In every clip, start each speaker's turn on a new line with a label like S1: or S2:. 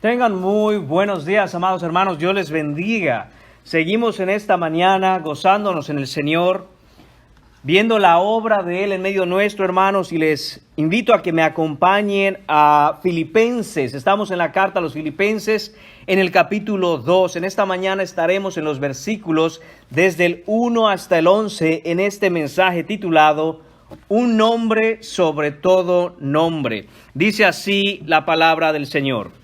S1: Tengan muy buenos días, amados hermanos. Dios les bendiga. Seguimos en esta mañana gozándonos en el Señor, viendo la obra de Él en medio nuestro, hermanos, y les invito a que me acompañen a Filipenses. Estamos en la carta a los Filipenses en el capítulo 2. En esta mañana estaremos en los versículos desde el 1 hasta el 11 en este mensaje titulado Un nombre sobre todo nombre. Dice así la palabra del Señor.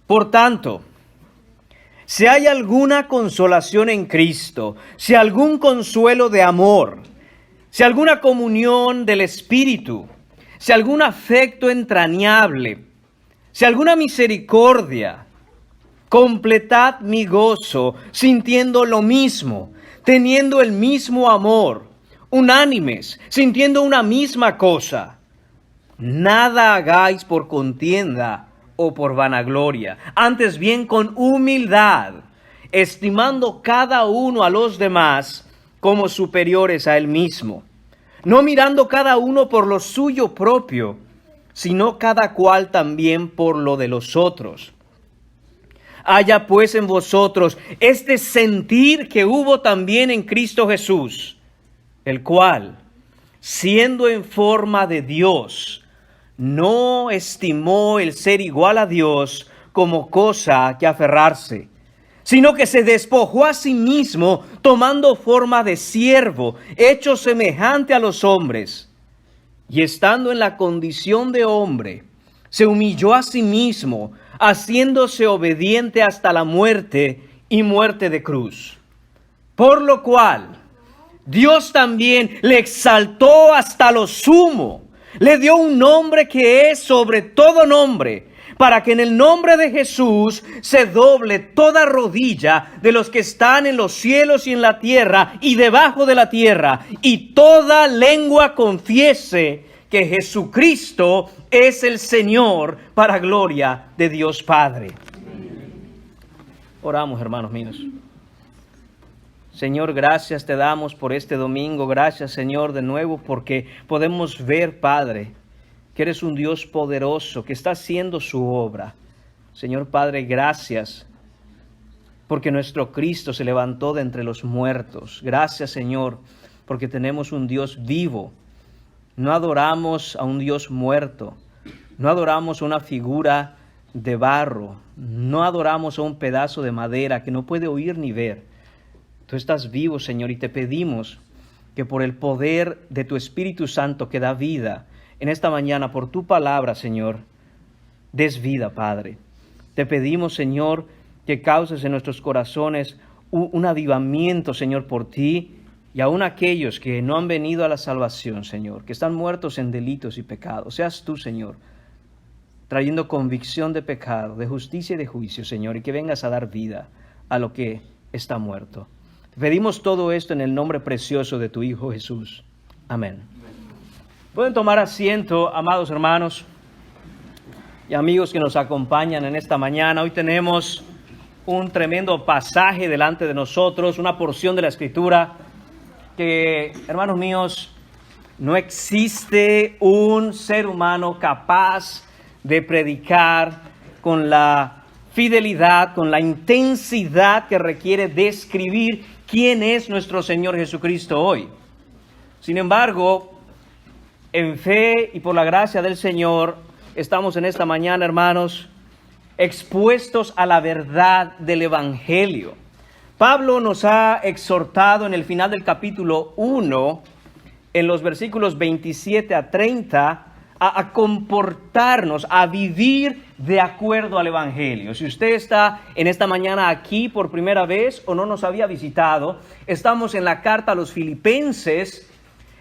S1: Por tanto, si hay alguna consolación en Cristo, si algún consuelo de amor, si alguna comunión del Espíritu, si algún afecto entrañable, si alguna misericordia, completad mi gozo, sintiendo lo mismo, teniendo el mismo amor, unánimes, sintiendo una misma cosa. Nada hagáis por contienda o por vanagloria, antes bien con humildad, estimando cada uno a los demás como superiores a él mismo, no mirando cada uno por lo suyo propio, sino cada cual también por lo de los otros. Haya pues en vosotros este sentir que hubo también en Cristo Jesús, el cual, siendo en forma de Dios, no estimó el ser igual a Dios como cosa que aferrarse, sino que se despojó a sí mismo, tomando forma de siervo, hecho semejante a los hombres, y estando en la condición de hombre, se humilló a sí mismo, haciéndose obediente hasta la muerte y muerte de cruz. Por lo cual, Dios también le exaltó hasta lo sumo, le dio un nombre que es sobre todo nombre, para que en el nombre de Jesús se doble toda rodilla de los que están en los cielos y en la tierra y debajo de la tierra, y toda lengua confiese que Jesucristo es el Señor, para gloria de Dios Padre. Oramos, hermanos míos. Señor, gracias te damos por este domingo. Gracias, Señor, de nuevo porque podemos ver, Padre, que eres un Dios poderoso, que está haciendo su obra. Señor Padre, gracias porque nuestro Cristo se levantó de entre los muertos. Gracias, Señor, porque tenemos un Dios vivo. No adoramos a un Dios muerto. No adoramos a una figura de barro. No adoramos a un pedazo de madera que no puede oír ni ver. Tú estás vivo, Señor, y te pedimos que por el poder de tu Espíritu Santo que da vida, en esta mañana, por tu palabra, Señor, des vida, Padre. Te pedimos, Señor, que causes en nuestros corazones un avivamiento, Señor, por ti, y aún aquellos que no han venido a la salvación, Señor, que están muertos en delitos y pecados. Seas tú, Señor, trayendo convicción de pecado, de justicia y de juicio, Señor, y que vengas a dar vida a lo que está muerto. Pedimos todo esto en el nombre precioso de tu Hijo Jesús. Amén. Pueden tomar asiento, amados hermanos y amigos que nos acompañan en esta mañana. Hoy tenemos un tremendo pasaje delante de nosotros, una porción de la Escritura que, hermanos míos, no existe un ser humano capaz de predicar con la fidelidad, con la intensidad que requiere describir quién es nuestro Señor Jesucristo hoy. Sin embargo, en fe y por la gracia del Señor, estamos en esta mañana, hermanos, expuestos a la verdad del Evangelio. Pablo nos ha exhortado en el final del capítulo 1, en los versículos 27 a 30, a comportarnos, a vivir de acuerdo al Evangelio. Si usted está en esta mañana aquí por primera vez o no nos había visitado, estamos en la carta a los Filipenses,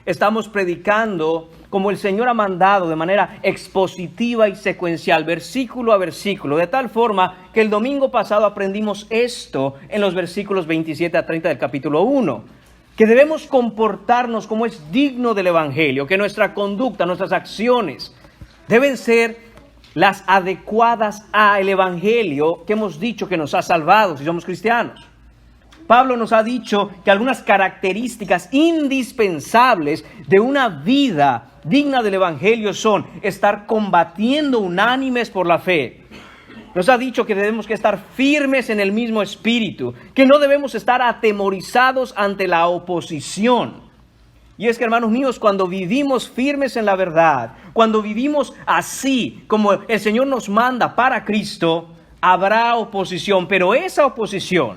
S1: estamos predicando como el Señor ha mandado de manera expositiva y secuencial, versículo a versículo, de tal forma que el domingo pasado aprendimos esto en los versículos 27 a 30 del capítulo 1. Que debemos comportarnos como es digno del Evangelio, que nuestra conducta, nuestras acciones deben ser las adecuadas al Evangelio que hemos dicho que nos ha salvado si somos cristianos. Pablo nos ha dicho que algunas características indispensables de una vida digna del Evangelio son estar combatiendo unánimes por la fe, Nos ha dicho que debemos que estar firmes en el mismo espíritu, que no debemos estar atemorizados ante la oposición. Y es que, hermanos míos, cuando vivimos firmes en la verdad, cuando vivimos así como el Señor nos manda para Cristo, habrá oposición. Pero esa oposición,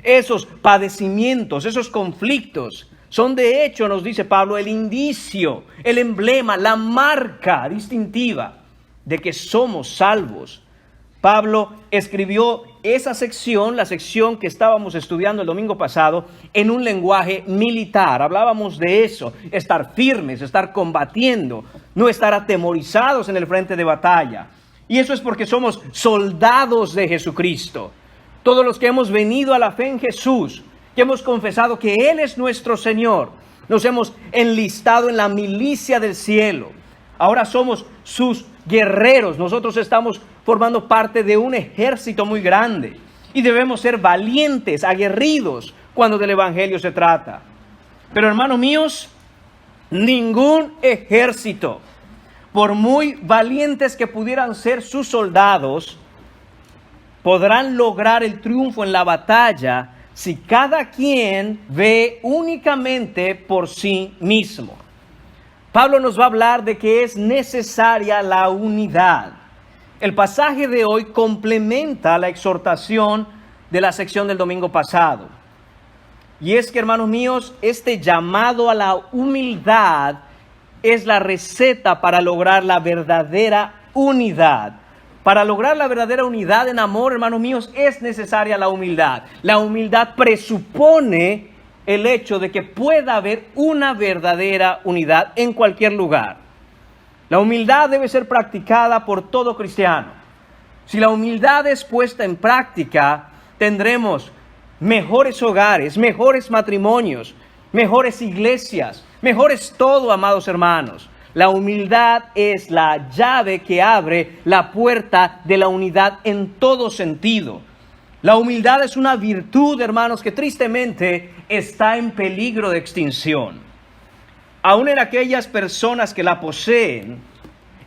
S1: esos padecimientos, esos conflictos, son de hecho, nos dice Pablo, el indicio, el emblema, la marca distintiva de que somos salvos. Pablo escribió esa sección, la sección que estábamos estudiando el domingo pasado, en un lenguaje militar. Hablábamos de eso, estar firmes, estar combatiendo, no estar atemorizados en el frente de batalla. Y eso es porque somos soldados de Jesucristo. Todos los que hemos venido a la fe en Jesús, que hemos confesado que Él es nuestro Señor, nos hemos enlistado en la milicia del cielo. Ahora somos sus guerreros. Nosotros estamos formando parte de un ejército muy grande y debemos ser valientes, aguerridos cuando del evangelio se trata. Pero, hermanos míos, ningún ejército, por muy valientes que pudieran ser sus soldados, podrán lograr el triunfo en la batalla si cada quien ve únicamente por sí mismo. Pablo nos va a hablar de que es necesaria la unidad. El pasaje de hoy complementa la exhortación de la sección del domingo pasado. Y es que, hermanos míos, este llamado a la humildad es la receta para lograr la verdadera unidad. Para lograr la verdadera unidad en amor, hermanos míos, es necesaria la humildad. La humildad presupone el hecho de que pueda haber una verdadera unidad en cualquier lugar. La humildad debe ser practicada por todo cristiano. Si la humildad es puesta en práctica, tendremos mejores hogares, mejores matrimonios, mejores iglesias, mejores todo, amados hermanos. La humildad es la llave que abre la puerta de la unidad en todo sentido. La humildad es una virtud, hermanos, que tristemente está en peligro de extinción. Aún en aquellas personas que la poseen,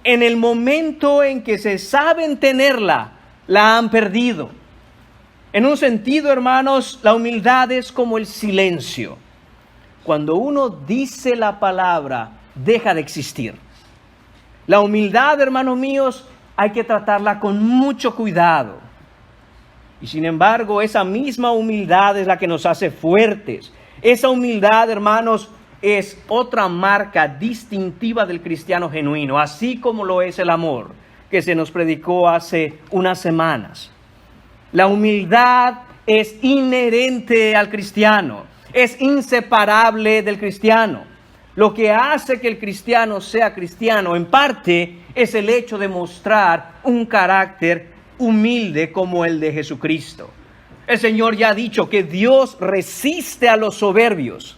S1: en el momento en que se saben tenerla, la han perdido. En un sentido, hermanos, la humildad es como el silencio. Cuando uno dice la palabra, deja de existir. La humildad, hermanos míos, hay que tratarla con mucho cuidado. Y sin embargo, esa misma humildad es la que nos hace fuertes. Esa humildad, hermanos, es otra marca distintiva del cristiano genuino, así como lo es el amor que se nos predicó hace unas semanas. La humildad es inherente al cristiano, es inseparable del cristiano. Lo que hace que el cristiano sea cristiano, en parte, es el hecho de mostrar un carácter humilde como el de Jesucristo. El Señor ya ha dicho que Dios resiste a los soberbios,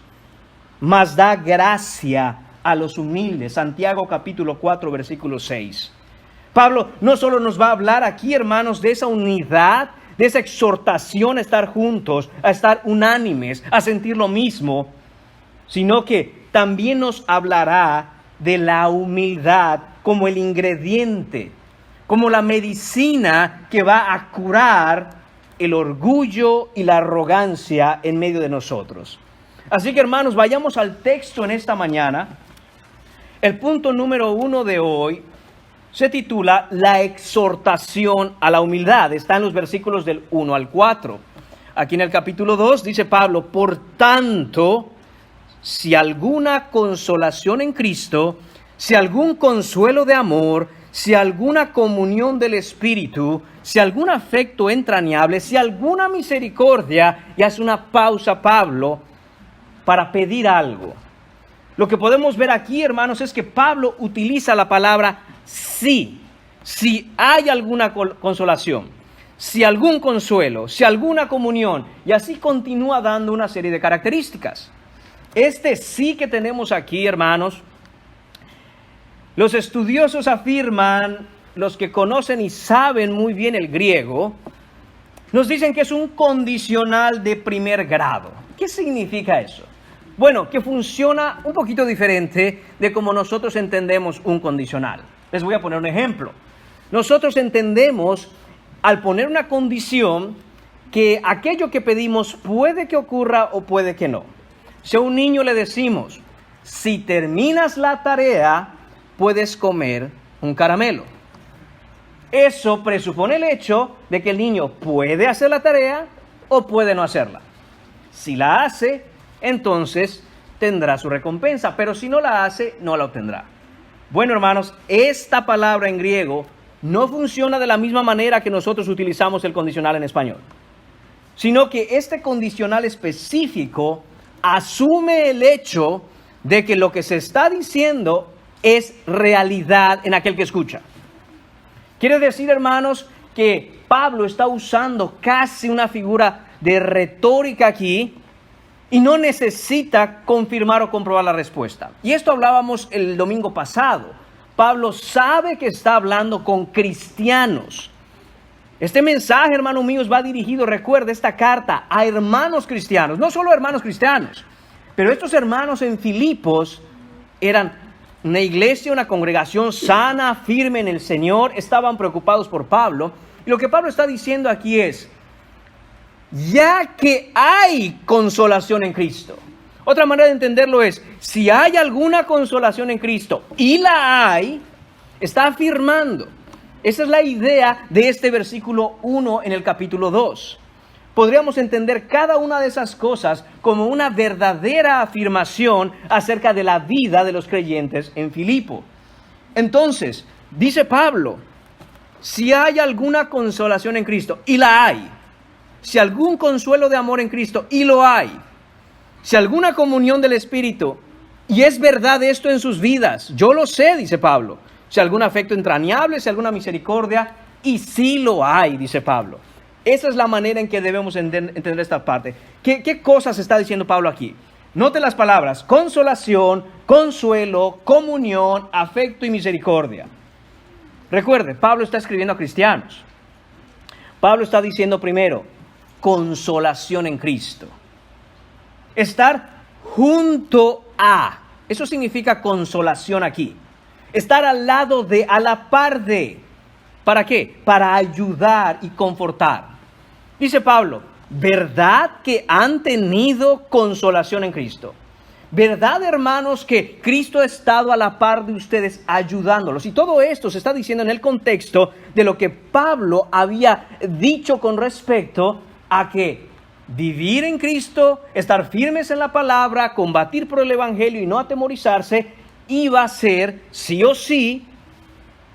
S1: mas da gracia a los humildes. Santiago capítulo 4, versículo 6. Pablo no solo nos va a hablar aquí, hermanos, de esa unidad, de esa exhortación a estar juntos, a estar unánimes, a sentir lo mismo, sino que también nos hablará de la humildad como el ingrediente, como la medicina que va a curar el orgullo y la arrogancia en medio de nosotros. Así que, hermanos, vayamos al texto en esta mañana. El punto número 1 de hoy se titula La exhortación a la humildad. Está en los versículos del 1 al 4. Aquí en el capítulo 2 dice Pablo: por tanto, si alguna consolación en Cristo, si algún consuelo de amor, si alguna comunión del Espíritu, si algún afecto entrañable, si alguna misericordia, y hace una pausa Pablo para pedir algo. Lo que podemos ver aquí, hermanos, es que Pablo utiliza la palabra sí. Si hay alguna consolación, si algún consuelo, si alguna comunión, y así continúa dando una serie de características. Este sí que tenemos aquí, hermanos, los estudiosos afirman, los que conocen y saben muy bien el griego, nos dicen que es un condicional de primer grado. ¿Qué significa eso? Bueno, que funciona un poquito diferente de como nosotros entendemos un condicional. Les voy a poner un ejemplo. Nosotros entendemos al poner una condición que aquello que pedimos puede que ocurra o puede que no. Si a un niño le decimos, si terminas la tarea, puedes comer un caramelo. Eso presupone el hecho de que el niño puede hacer la tarea o puede no hacerla. Si la hace, entonces tendrá su recompensa, pero si no la hace, no la obtendrá. Bueno, hermanos, esta palabra en griego no funciona de la misma manera que nosotros utilizamos el condicional en español, sino que este condicional específico asume el hecho de que lo que se está diciendo es realidad en aquel que escucha. Quiere decir, hermanos, que Pablo está usando casi una figura de retórica aquí y no necesita confirmar o comprobar la respuesta. Y esto hablábamos el domingo pasado. Pablo sabe que está hablando con cristianos. Este mensaje, hermanos míos, va dirigido, recuerde, esta carta a hermanos cristianos, no solo hermanos cristianos, pero estos hermanos en Filipos eran una iglesia, una congregación sana, firme en el Señor, estaban preocupados por Pablo. Y lo que Pablo está diciendo aquí es, ya que hay consolación en Cristo. Otra manera de entenderlo es, si hay alguna consolación en Cristo, y la hay, está afirmando. Esa es la idea de este versículo 1 en el capítulo 2. Podríamos entender cada una de esas cosas como una verdadera afirmación acerca de la vida de los creyentes en Filipo. Entonces, dice Pablo, si hay alguna consolación en Cristo, y la hay. Si algún consuelo de amor en Cristo, y lo hay. Si alguna comunión del Espíritu, y es verdad esto en sus vidas, yo lo sé, dice Pablo. Si algún afecto entrañable, si alguna misericordia, y sí lo hay, dice Pablo. Esa es la manera en que debemos entender esta parte. ¿Qué cosas está diciendo Pablo aquí? Note las palabras, consolación, consuelo, comunión, afecto y misericordia. Recuerde, Pablo está escribiendo a cristianos. Pablo está diciendo primero, consolación en Cristo. Estar junto a, eso significa consolación aquí. Estar al lado de, a la par de. ¿Para qué? Para ayudar y confortar. Dice Pablo, ¿verdad que han tenido consolación en Cristo? ¿Verdad, hermanos, que Cristo ha estado a la par de ustedes ayudándolos? Y todo esto se está diciendo en el contexto de lo que Pablo había dicho con respecto a que vivir en Cristo, estar firmes en la palabra, combatir por el evangelio y no atemorizarse, iba a ser, sí o sí,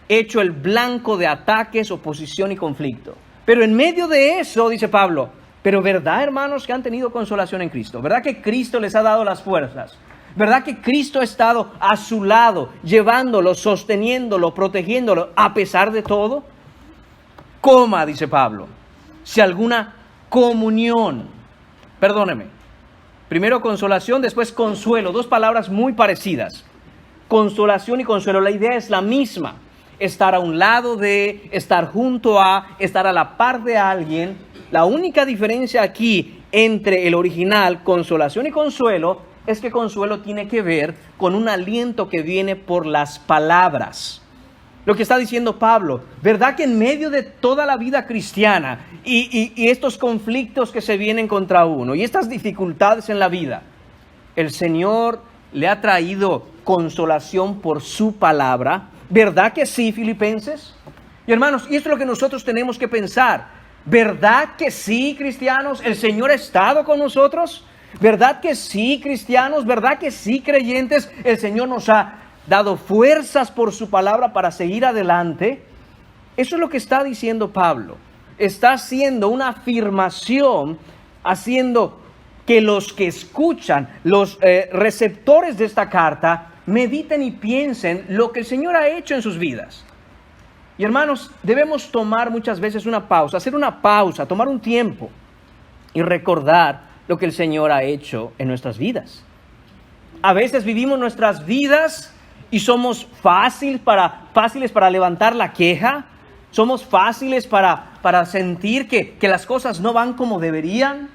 S1: hecho el blanco de ataques, oposición y conflicto. Pero en medio de eso, dice Pablo, pero ¿verdad, hermanos, que han tenido consolación en Cristo? ¿Verdad que Cristo les ha dado las fuerzas? ¿Verdad que Cristo ha estado a su lado, llevándolo, sosteniéndolo, protegiéndolo, a pesar de todo? Coma, dice Pablo, si alguna comunión, perdóneme, primero consolación, después consuelo, dos palabras muy parecidas. Consolación y consuelo, la idea es la misma. Estar a un lado de, estar junto a, estar a la par de alguien. La única diferencia aquí entre el original, consolación y consuelo, es que consuelo tiene que ver con un aliento que viene por las palabras. Lo que está diciendo Pablo, ¿verdad que en medio de toda la vida cristiana y estos conflictos que se vienen contra uno y estas dificultades en la vida, el Señor le ha traído consolación por su palabra? ¿Verdad que sí, Filipenses? Y hermanos, y esto es lo que nosotros tenemos que pensar. ¿Verdad que sí, cristianos? ¿El Señor ha estado con nosotros? ¿Verdad que sí, cristianos? ¿Verdad que sí, creyentes? ¿El Señor nos ha dado fuerzas por su palabra para seguir adelante? Eso es lo que está diciendo Pablo. Está haciendo una afirmación, haciendo que los que escuchan, los receptores de esta carta, mediten y piensen lo que el Señor ha hecho en sus vidas. Y hermanos, debemos tomar muchas veces una pausa, hacer una pausa, tomar un tiempo y recordar lo que el Señor ha hecho en nuestras vidas. A veces vivimos nuestras vidas y somos fáciles para levantar la queja, somos fáciles para sentir que las cosas no van como deberían.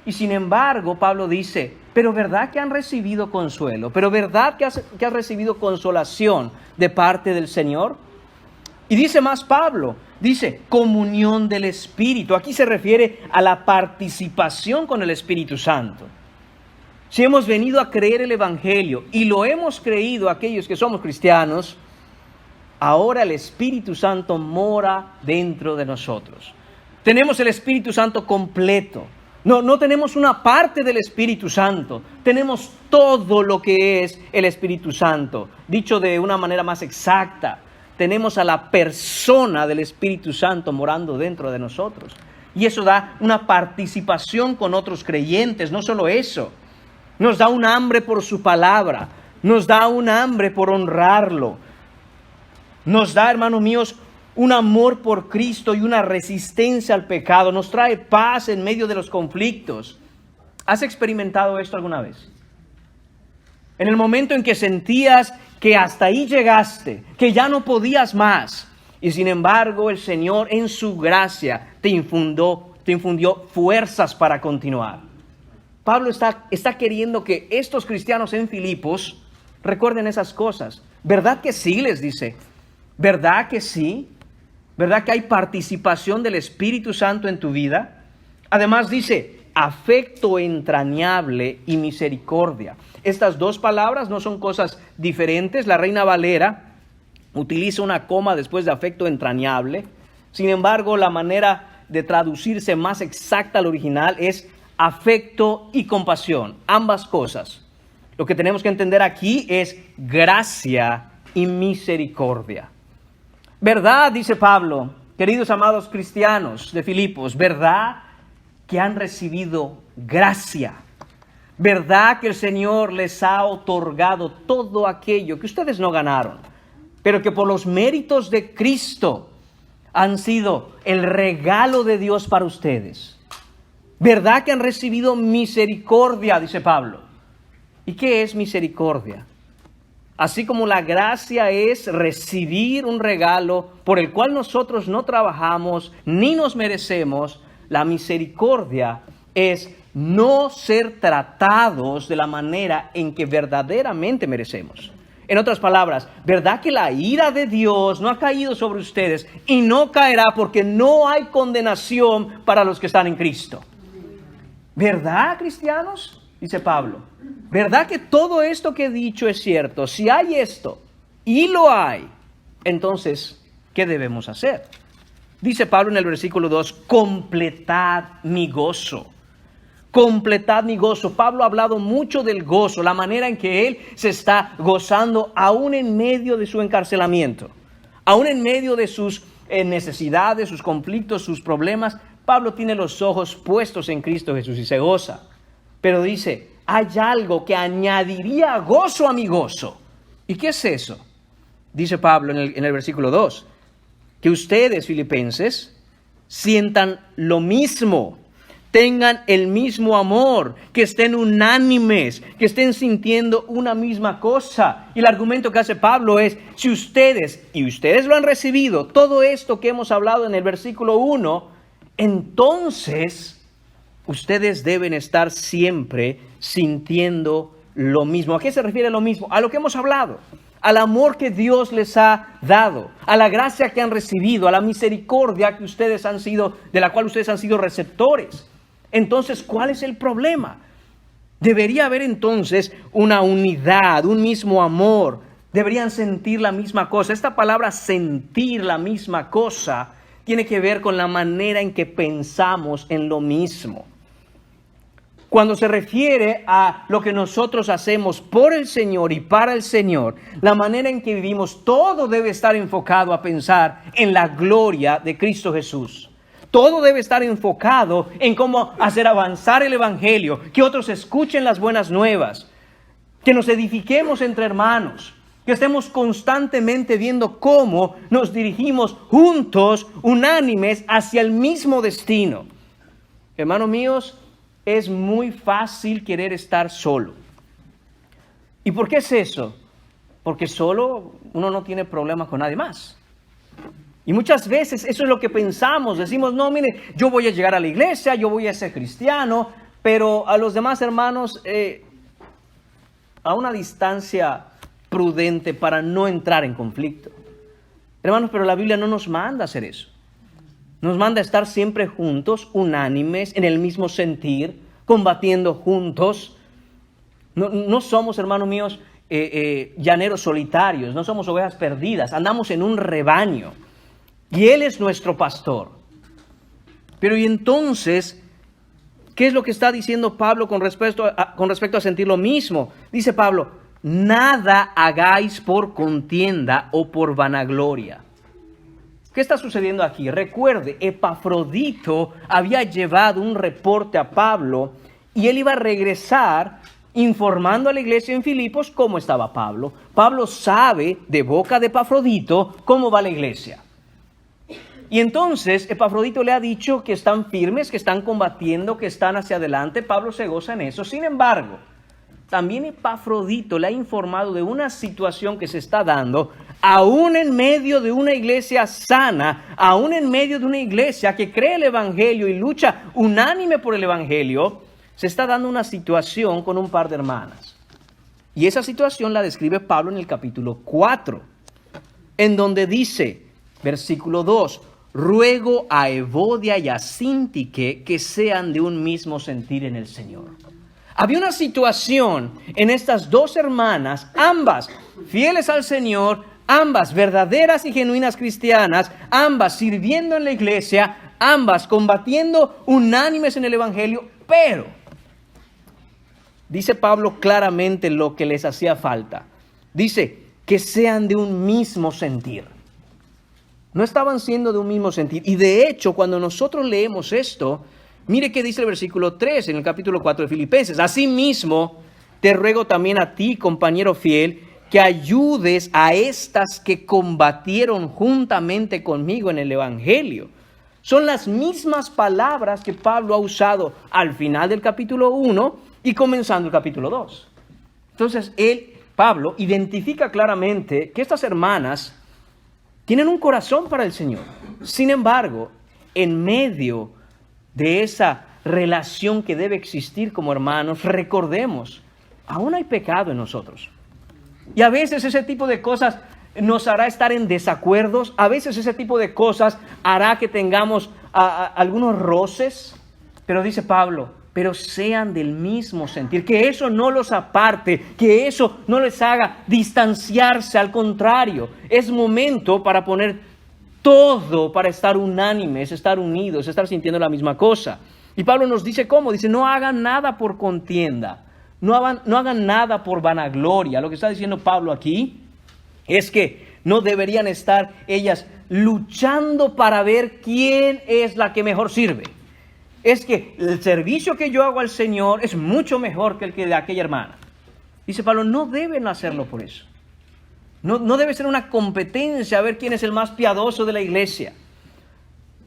S1: Y sin embargo, Pablo dice, pero ¿verdad que han recibido consuelo? ¿Pero verdad que has recibido consolación de parte del Señor? Y dice más Pablo, dice comunión del Espíritu. Aquí se refiere a la participación con el Espíritu Santo. Si hemos venido a creer el Evangelio y lo hemos creído aquellos que somos cristianos, ahora el Espíritu Santo mora dentro de nosotros. Tenemos el Espíritu Santo completo. No tenemos una parte del Espíritu Santo. Tenemos todo lo que es el Espíritu Santo. Dicho de una manera más exacta, tenemos a la persona del Espíritu Santo morando dentro de nosotros. Y eso da una participación con otros creyentes. No solo eso, nos da un hambre por su palabra. Nos da un hambre por honrarlo. Nos da, hermanos míos, un amor por Cristo y una resistencia al pecado. Nos trae paz en medio de los conflictos. ¿Has experimentado esto alguna vez? En el momento en que sentías que hasta ahí llegaste, que ya no podías más, y sin embargo el Señor en su gracia te infundió fuerzas para continuar. Pablo está queriendo que estos cristianos en Filipos recuerden esas cosas. ¿Verdad que sí? Les dice. ¿Verdad que sí? ¿Verdad que hay participación del Espíritu Santo en tu vida? Además dice, afecto entrañable y misericordia. Estas dos palabras no son cosas diferentes. La Reina Valera utiliza una coma después de afecto entrañable. Sin embargo, la manera de traducirse más exacta al original es afecto y compasión. Ambas cosas. Lo que tenemos que entender aquí es gracia y misericordia. ¿Verdad, dice Pablo, queridos amados cristianos de Filipos, verdad que han recibido gracia? ¿Verdad que el Señor les ha otorgado todo aquello que ustedes no ganaron, pero que por los méritos de Cristo han sido el regalo de Dios para ustedes? ¿Verdad que han recibido misericordia, dice Pablo? ¿Y qué es misericordia? Así como la gracia es recibir un regalo por el cual nosotros no trabajamos ni nos merecemos, la misericordia es no ser tratados de la manera en que verdaderamente merecemos. En otras palabras, ¿verdad que la ira de Dios no ha caído sobre ustedes y no caerá porque no hay condenación para los que están en Cristo? ¿Verdad, cristianos? Dice Pablo. ¿Verdad que todo esto que he dicho es cierto? Si hay esto, y lo hay, entonces, ¿qué debemos hacer? Dice Pablo en el versículo 2, completad mi gozo. Completad mi gozo. Pablo ha hablado mucho del gozo, la manera en que él se está gozando aún en medio de su encarcelamiento, aún en medio de sus necesidades, sus conflictos, sus problemas. Pablo tiene los ojos puestos en Cristo Jesús y se goza. Pero dice, hay algo que añadiría gozo a mi gozo. ¿Y qué es eso? Dice Pablo en el versículo 2, que ustedes, filipenses, sientan lo mismo, tengan el mismo amor, que estén unánimes, que estén sintiendo una misma cosa. Y el argumento que hace Pablo es, si ustedes, y ustedes lo han recibido, todo esto que hemos hablado en el versículo 1, entonces ustedes deben estar siempre sintiendo lo mismo. ¿A qué se refiere lo mismo? A lo que hemos hablado, al amor que Dios les ha dado, a la gracia que han recibido, a la misericordia que ustedes han sido, de la cual ustedes han sido receptores. Entonces, ¿cuál es el problema? Debería haber entonces una unidad, un mismo amor. Deberían sentir la misma cosa. Esta palabra sentir la misma cosa tiene que ver con la manera en que pensamos en lo mismo. Cuando se refiere a lo que nosotros hacemos por el Señor y para el Señor, la manera en que vivimos, todo debe estar enfocado a pensar en la gloria de Cristo Jesús. Todo debe estar enfocado en cómo hacer avanzar el Evangelio, que otros escuchen las buenas nuevas, que nos edifiquemos entre hermanos, que estemos constantemente viendo cómo nos dirigimos juntos, unánimes, hacia el mismo destino. Hermanos míos, es muy fácil querer estar solo. ¿Y por qué es eso? Porque solo uno no tiene problemas con nadie más. Y muchas veces eso es lo que pensamos. Decimos, no, mire, yo voy a llegar a la iglesia, yo voy a ser cristiano, pero a los demás hermanos a una distancia prudente para no entrar en conflicto. Hermanos, pero la Biblia no nos manda a hacer eso. Nos manda a estar siempre juntos, unánimes, en el mismo sentir, combatiendo juntos. No somos, hermanos míos, llaneros solitarios, no somos ovejas perdidas, andamos en un rebaño. Y Él es nuestro pastor. Pero y entonces, ¿qué es lo que está diciendo Pablo con respecto a sentir lo mismo? Dice Pablo, nada hagáis por contienda o por vanagloria. ¿Qué está sucediendo aquí? Recuerde, Epafrodito había llevado un reporte a Pablo y él iba a regresar informando a la iglesia en Filipos cómo estaba Pablo. Pablo sabe de boca de Epafrodito cómo va la iglesia. Y entonces Epafrodito le ha dicho que están firmes, que están combatiendo, que están hacia adelante. Pablo se goza en eso. Sin embargo, también Epafrodito le ha informado de una situación que se está dando, aún en medio de una iglesia sana, aún en medio de una iglesia que cree el evangelio y lucha unánime por el evangelio, se está dando una situación con un par de hermanas. Y esa situación la describe Pablo en el capítulo 4, en donde dice, versículo 2, ruego a Evodia y a Síntique que sean de un mismo sentir en el Señor. Había una situación en estas dos hermanas, ambas fieles al Señor, ambas verdaderas y genuinas cristianas, ambas sirviendo en la iglesia, ambas combatiendo unánimes en el evangelio, pero dice Pablo claramente lo que les hacía falta. Dice que sean de un mismo sentir. No estaban siendo de un mismo sentir. Y de hecho, cuando nosotros leemos esto, mire qué dice el versículo 3 en el capítulo 4 de Filipenses. Asimismo, te ruego también a ti, compañero fiel, que ayudes a estas que combatieron juntamente conmigo en el evangelio. Son las mismas palabras que Pablo ha usado al final del capítulo 1 y comenzando el capítulo 2. Entonces, Pablo, identifica claramente que estas hermanas tienen un corazón para el Señor. Sin embargo, en medio de esa relación que debe existir como hermanos, recordemos, aún hay pecado en nosotros. Y a veces ese tipo de cosas nos hará estar en desacuerdos. A veces ese tipo de cosas hará que tengamos algunos roces. Pero dice Pablo, pero sean del mismo sentir, que eso no los aparte, que eso no les haga distanciarse, al contrario, es momento para poner todo, para estar unánimes, estar unidos, estar sintiendo la misma cosa. Y Pablo nos dice cómo, dice, no hagan nada por contienda, no hagan nada por vanagloria. Lo que está diciendo Pablo aquí es que no deberían estar ellas luchando para ver quién es la que mejor sirve. Es que el servicio que yo hago al Señor es mucho mejor que el que de aquella hermana. Dice Pablo, no deben hacerlo por eso. No debe ser una competencia a ver quién es el más piadoso de la iglesia.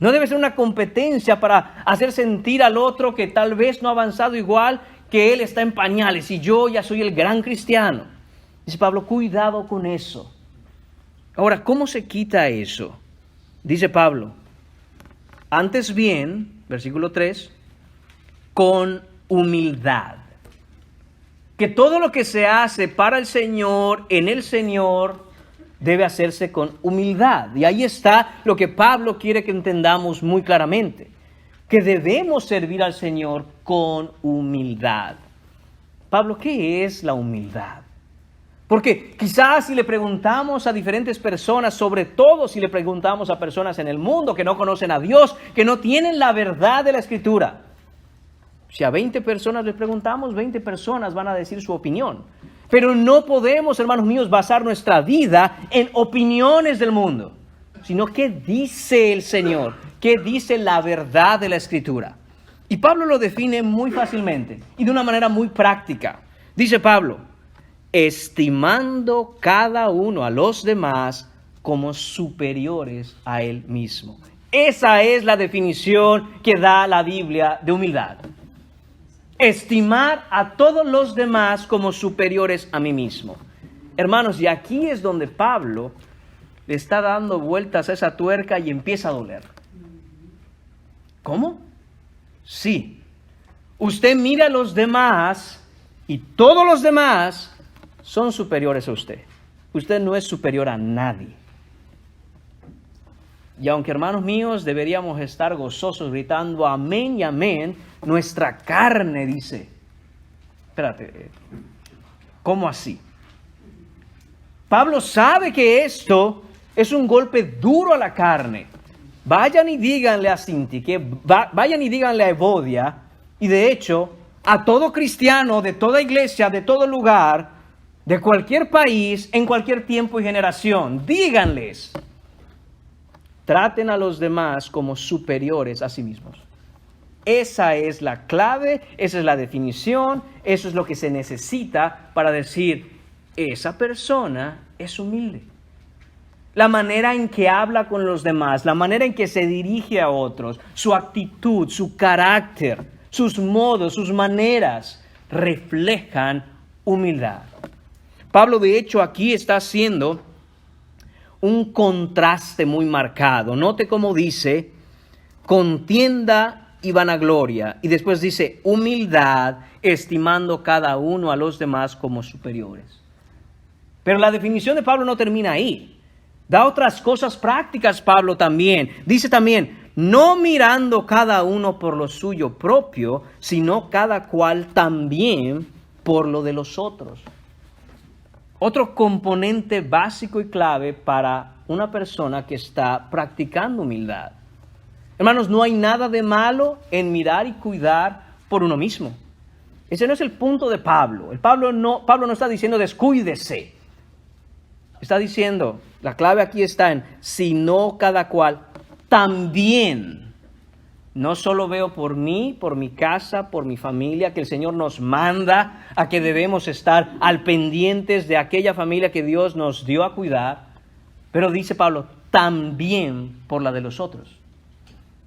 S1: No debe ser una competencia para hacer sentir al otro que tal vez no ha avanzado igual, que él está en pañales y yo ya soy el gran cristiano. Dice Pablo, cuidado con eso. Ahora, ¿cómo se quita eso? Dice Pablo, antes bien, versículo 3, con humildad. Que todo lo que se hace para el Señor, en el Señor, debe hacerse con humildad. Y ahí está lo que Pablo quiere que entendamos muy claramente. Que debemos servir al Señor con humildad. Pablo, ¿qué es la humildad? Porque quizás si le preguntamos a diferentes personas, sobre todo si le preguntamos a personas en el mundo que no conocen a Dios, que no tienen la verdad de la Escritura, si a 20 personas les preguntamos, 20 personas van a decir su opinión. Pero no podemos, hermanos míos, basar nuestra vida en opiniones del mundo, sino qué dice el Señor, qué dice la verdad de la Escritura. Y Pablo lo define muy fácilmente y de una manera muy práctica. Dice Pablo, estimando cada uno a los demás como superiores a él mismo. Esa es la definición que da la Biblia de humildad. Estimar a todos los demás como superiores a mí mismo. Hermanos, y aquí es donde Pablo le está dando vueltas a esa tuerca y empieza a doler. ¿Cómo? Sí. Usted mira a los demás y todos los demás son superiores a usted. Usted no es superior a nadie. Y aunque, hermanos míos, deberíamos estar gozosos gritando amén y amén, nuestra carne dice, espérate, ¿cómo así? Pablo sabe que esto es un golpe duro a la carne. Vayan y díganle a Sintique, vayan y díganle a Evodia, y de hecho, a todo cristiano, de toda iglesia, de todo lugar, de cualquier país, en cualquier tiempo y generación, díganles, traten a los demás como superiores a sí mismos. Esa es la clave, esa es la definición, eso es lo que se necesita para decir, esa persona es humilde. La manera en que habla con los demás, la manera en que se dirige a otros, su actitud, su carácter, sus modos, sus maneras, reflejan humildad. Pablo, de hecho, aquí está haciendo un contraste muy marcado. Note cómo dice, contienda y vanagloria. Y después dice, humildad, estimando cada uno a los demás como superiores. Pero la definición de Pablo no termina ahí. Da otras cosas prácticas Pablo también. Dice también, no mirando cada uno por lo suyo propio, sino cada cual también por lo de los otros. Otro componente básico y clave para una persona que está practicando humildad. Hermanos, no hay nada de malo en mirar y cuidar por uno mismo. Ese no es el punto de Pablo. Pablo no está diciendo descuídese. Está diciendo, la clave aquí está en, sino cada cual también. No solo veo por mí, por mi casa, por mi familia, que el Señor nos manda a que debemos estar al pendientes de aquella familia que Dios nos dio a cuidar, pero dice Pablo, también por la de los otros.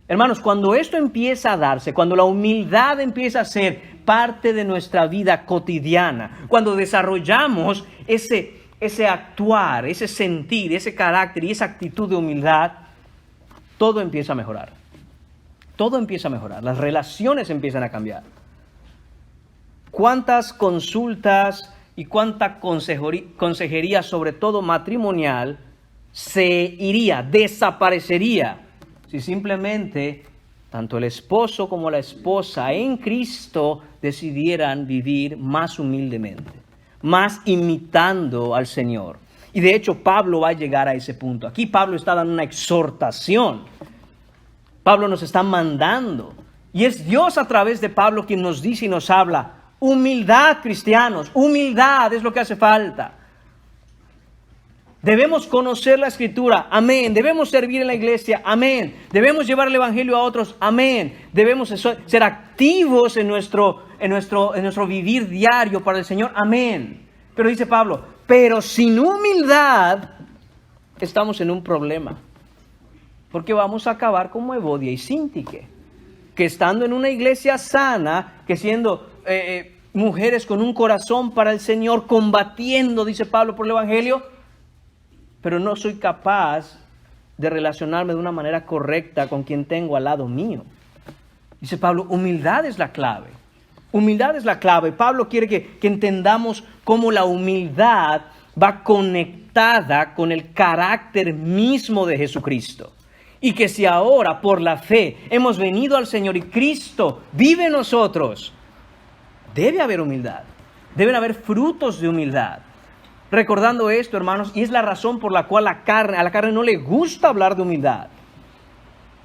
S1: Hermanos, cuando esto empieza a darse, cuando la humildad empieza a ser parte de nuestra vida cotidiana, cuando desarrollamos ese actuar, ese sentir, ese carácter y esa actitud de humildad, todo empieza a mejorar. Todo empieza a mejorar, las relaciones empiezan a cambiar. ¿Cuántas consultas y cuánta consejería, sobre todo matrimonial, desaparecería, si simplemente tanto el esposo como la esposa en Cristo decidieran vivir más humildemente, más imitando al Señor? Y de hecho Pablo va a llegar a ese punto. Aquí Pablo está dando una exhortación. Pablo nos está mandando. Y es Dios a través de Pablo quien nos dice y nos habla. Humildad, cristianos. Humildad es lo que hace falta. Debemos conocer la Escritura. Amén. Debemos servir en la iglesia. Amén. Debemos llevar el Evangelio a otros. Amén. Debemos ser activos en nuestro vivir diario para el Señor. Amén. Pero dice Pablo, pero sin humildad estamos en un problema. Porque vamos a acabar como Evodia y Sintique, que estando en una iglesia sana, que siendo mujeres con un corazón para el Señor, combatiendo, dice Pablo, por el Evangelio, pero no soy capaz de relacionarme de una manera correcta con quien tengo al lado mío. Dice Pablo, humildad es la clave. Humildad es la clave. Pablo quiere que entendamos cómo la humildad va conectada con el carácter mismo de Jesucristo. Y que si ahora por la fe hemos venido al Señor y Cristo vive en nosotros, debe haber humildad. Deben haber frutos de humildad. Recordando esto, hermanos, y es la razón por la cual a la carne no le gusta hablar de humildad.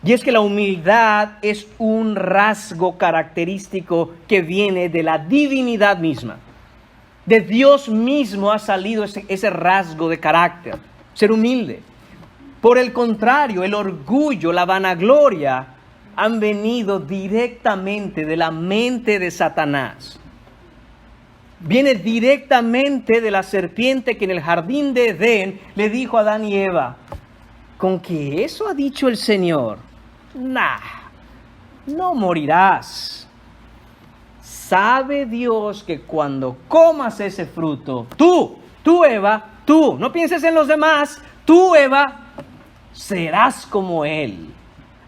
S1: Y es que la humildad es un rasgo característico que viene de la divinidad misma. De Dios mismo ha salido ese rasgo de carácter, ser humilde. Por el contrario, el orgullo, la vanagloria han venido directamente de la mente de Satanás. Viene directamente de la serpiente que en el jardín de Edén le dijo a Adán y Eva, ¿con qué eso ha dicho el Señor? No morirás. Sabe Dios que cuando comas ese fruto, tú Eva, no pienses en los demás, tú Eva, serás como Él,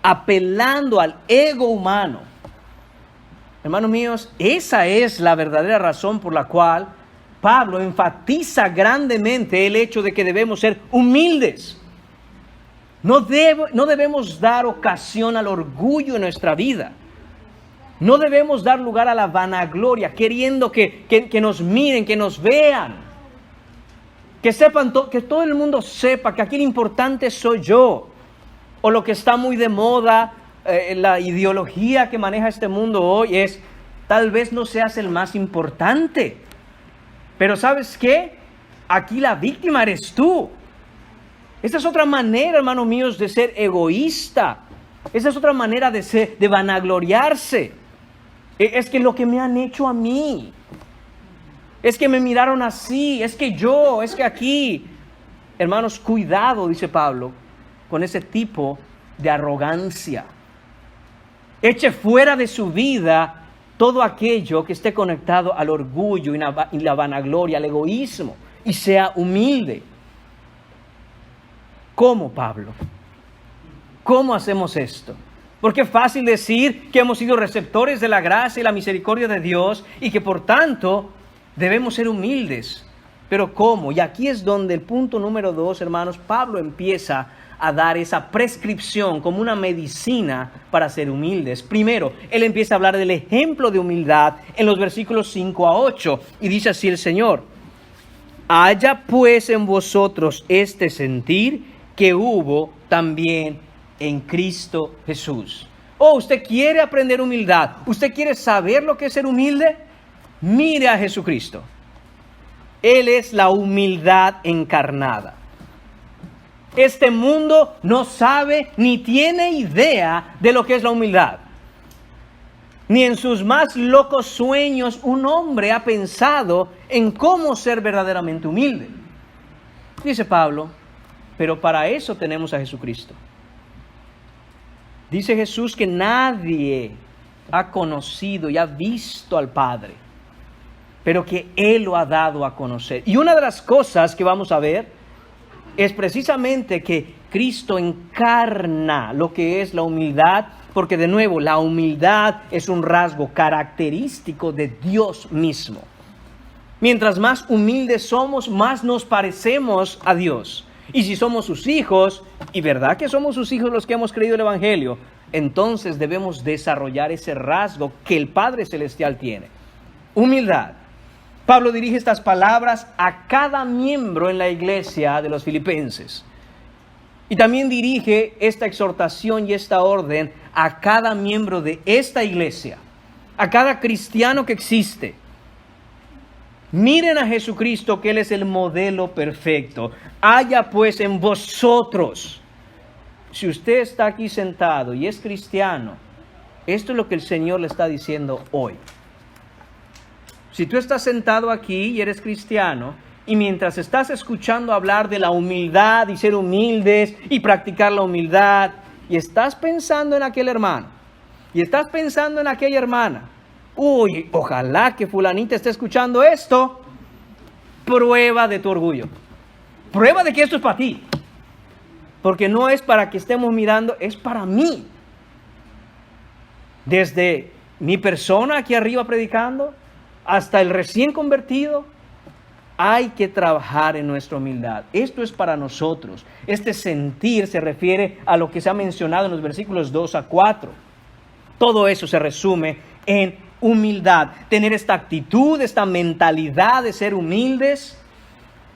S1: apelando al ego humano. Hermanos míos, esa es la verdadera razón por la cual Pablo enfatiza grandemente el hecho de que debemos ser humildes. No debemos dar ocasión al orgullo en nuestra vida. No debemos dar lugar a la vanagloria, queriendo que nos miren, que nos vean. Que sepan, que todo el mundo sepa que aquí lo importante soy yo. O lo que está muy de moda, la ideología que maneja este mundo hoy es, tal vez no seas el más importante. Pero ¿sabes qué? Aquí la víctima eres tú. Esta es otra manera, hermanos míos, de ser egoísta. Esa es otra manera de vanagloriarse. Es que lo que me han hecho a mí. Es que me miraron así. Es que aquí. Hermanos, cuidado, dice Pablo, con ese tipo de arrogancia. Eche fuera de su vida todo aquello que esté conectado al orgullo y la vanagloria, al egoísmo, y sea humilde. ¿Cómo, Pablo? ¿Cómo hacemos esto? Porque es fácil decir que hemos sido receptores de la gracia y la misericordia de Dios y que por tanto debemos ser humildes. Pero ¿cómo? Y aquí es donde el punto número 2, hermanos, Pablo empieza a dar esa prescripción como una medicina para ser humildes. Primero, él empieza a hablar del ejemplo de humildad en los versículos 5 a 8 y dice así el Señor: haya pues en vosotros este sentir que hubo también en Cristo Jesús. ¿Usted quiere aprender humildad? ¿Usted quiere saber lo que es ser humilde? Mire a Jesucristo. Él es la humildad encarnada. Este mundo no sabe ni tiene idea de lo que es la humildad. Ni en sus más locos sueños un hombre ha pensado en cómo ser verdaderamente humilde. Dice Pablo, pero para eso tenemos a Jesucristo. Dice Jesús que nadie ha conocido y ha visto al Padre, pero que Él lo ha dado a conocer. Y una de las cosas que vamos a ver es precisamente que Cristo encarna lo que es la humildad, porque de nuevo, la humildad es un rasgo característico de Dios mismo. Mientras más humildes somos, más nos parecemos a Dios. Y si somos sus hijos, y verdad que somos sus hijos los que hemos creído el Evangelio, entonces debemos desarrollar ese rasgo que el Padre Celestial tiene. Humildad. Pablo dirige estas palabras a cada miembro en la iglesia de los filipenses. Y también dirige esta exhortación y esta orden a cada miembro de esta iglesia, a cada cristiano que existe. Miren a Jesucristo, que Él es el modelo perfecto. Haya pues en vosotros. Si usted está aquí sentado y es cristiano, esto es lo que el Señor le está diciendo hoy. Si tú estás sentado aquí y eres cristiano, y mientras estás escuchando hablar de la humildad y ser humildes y practicar la humildad, y estás pensando en aquel hermano, y estás pensando en aquella hermana, ojalá que fulanita esté escuchando esto, prueba de tu orgullo. Prueba de que esto es para ti. Porque no es para que estemos mirando, es para mí. Desde mi persona aquí arriba predicando, hasta el recién convertido, hay que trabajar en nuestra humildad. Esto es para nosotros. Este sentir se refiere a lo que se ha mencionado en los versículos 2 a 4. Todo eso se resume en humildad. Tener esta actitud, esta mentalidad de ser humildes.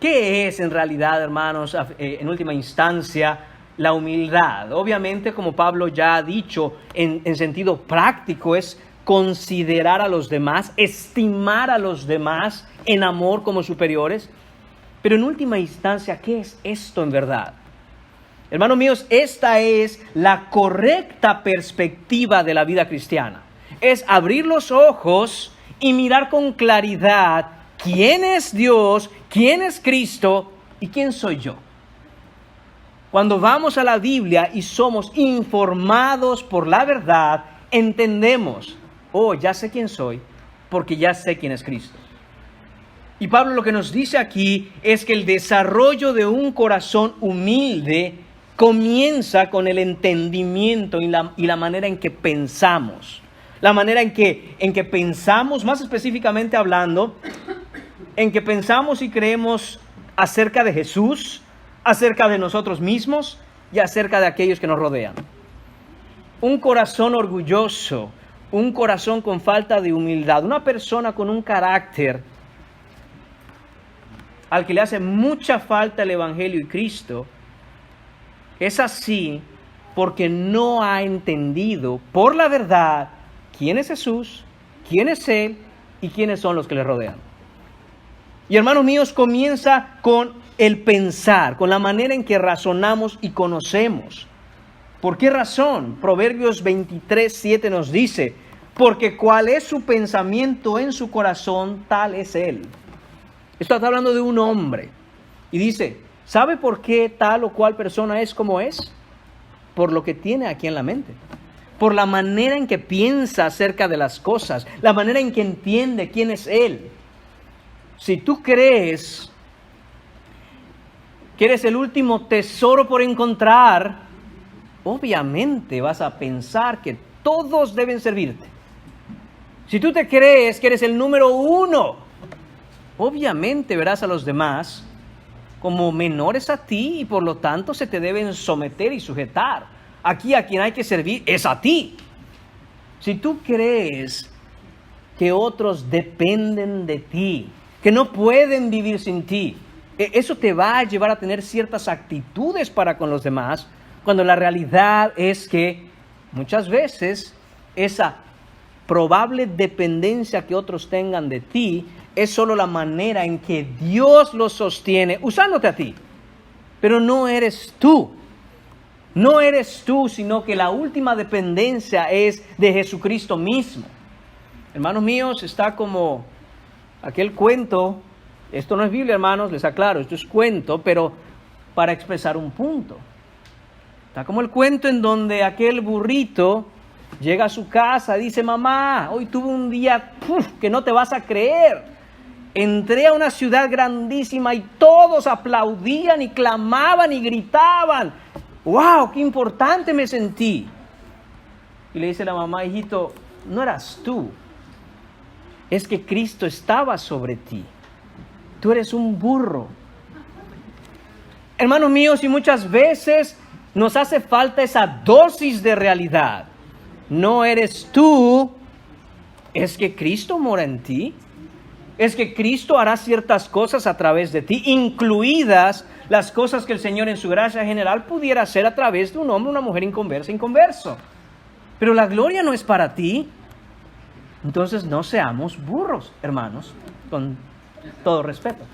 S1: ¿Qué es en realidad, hermanos, en última instancia, la humildad? Obviamente, como Pablo ya ha dicho, en sentido práctico, es considerar a los demás, estimar a los demás en amor como superiores. Pero en última instancia, ¿qué es esto en verdad? Hermanos míos, esta es la correcta perspectiva de la vida cristiana. Es abrir los ojos y mirar con claridad quién es Dios, quién es Cristo y quién soy yo. Cuando vamos a la Biblia y somos informados por la verdad, entendemos, ya sé quién soy, porque ya sé quién es Cristo. Y Pablo lo que nos dice aquí es que el desarrollo de un corazón humilde comienza con el entendimiento y la manera en que pensamos. La manera en que pensamos, más específicamente hablando, en que pensamos y creemos acerca de Jesús, acerca de nosotros mismos y acerca de aquellos que nos rodean. Un corazón orgulloso, un corazón con falta de humildad, una persona con un carácter al que le hace mucha falta el Evangelio y Cristo, es así porque no ha entendido por la verdad quién es Jesús, quién es Él y quiénes son los que le rodean. Y hermanos míos, comienza con el pensar, con la manera en que razonamos y conocemos. ¿Por qué razón? Proverbios 23:7 nos dice, porque cuál es su pensamiento en su corazón, tal es él. Esto está hablando de un hombre. Y dice, ¿sabe por qué tal o cual persona es como es? Por lo que tiene aquí en la mente. Por la manera en que piensa acerca de las cosas, la manera en que entiende quién es él. Si tú crees que eres el último tesoro por encontrar, obviamente vas a pensar que todos deben servirte. Si tú te crees que eres el número uno, obviamente verás a los demás como menores a ti y por lo tanto se te deben someter y sujetar. Aquí a quien hay que servir es a ti. Si tú crees que otros dependen de ti, que no pueden vivir sin ti, eso te va a llevar a tener ciertas actitudes para con los demás, cuando la realidad es que muchas veces esa probable dependencia que otros tengan de ti es solo la manera en que Dios los sostiene usándote a ti. Pero no eres tú. No eres tú, sino que la última dependencia es de Jesucristo mismo. Hermanos míos, está como aquel cuento. Esto no es Biblia, hermanos, les aclaro, esto es cuento, pero para expresar un punto. Está como el cuento en donde aquel burrito llega a su casa y dice, mamá, hoy tuve un día que no te vas a creer. Entré a una ciudad grandísima y todos aplaudían y clamaban y gritaban. ¡Wow! ¡Qué importante me sentí! Y le dice la mamá, hijito, no eras tú. Es que Cristo estaba sobre ti. Tú eres un burro. Hermanos míos, y muchas veces nos hace falta esa dosis de realidad. No eres tú, es que Cristo mora en ti. Es que Cristo hará ciertas cosas a través de ti, incluidas las cosas que el Señor en su gracia general pudiera hacer a través de un hombre, una mujer inconverso. Pero la gloria no es para ti. Entonces no seamos burros, hermanos, con todo respeto.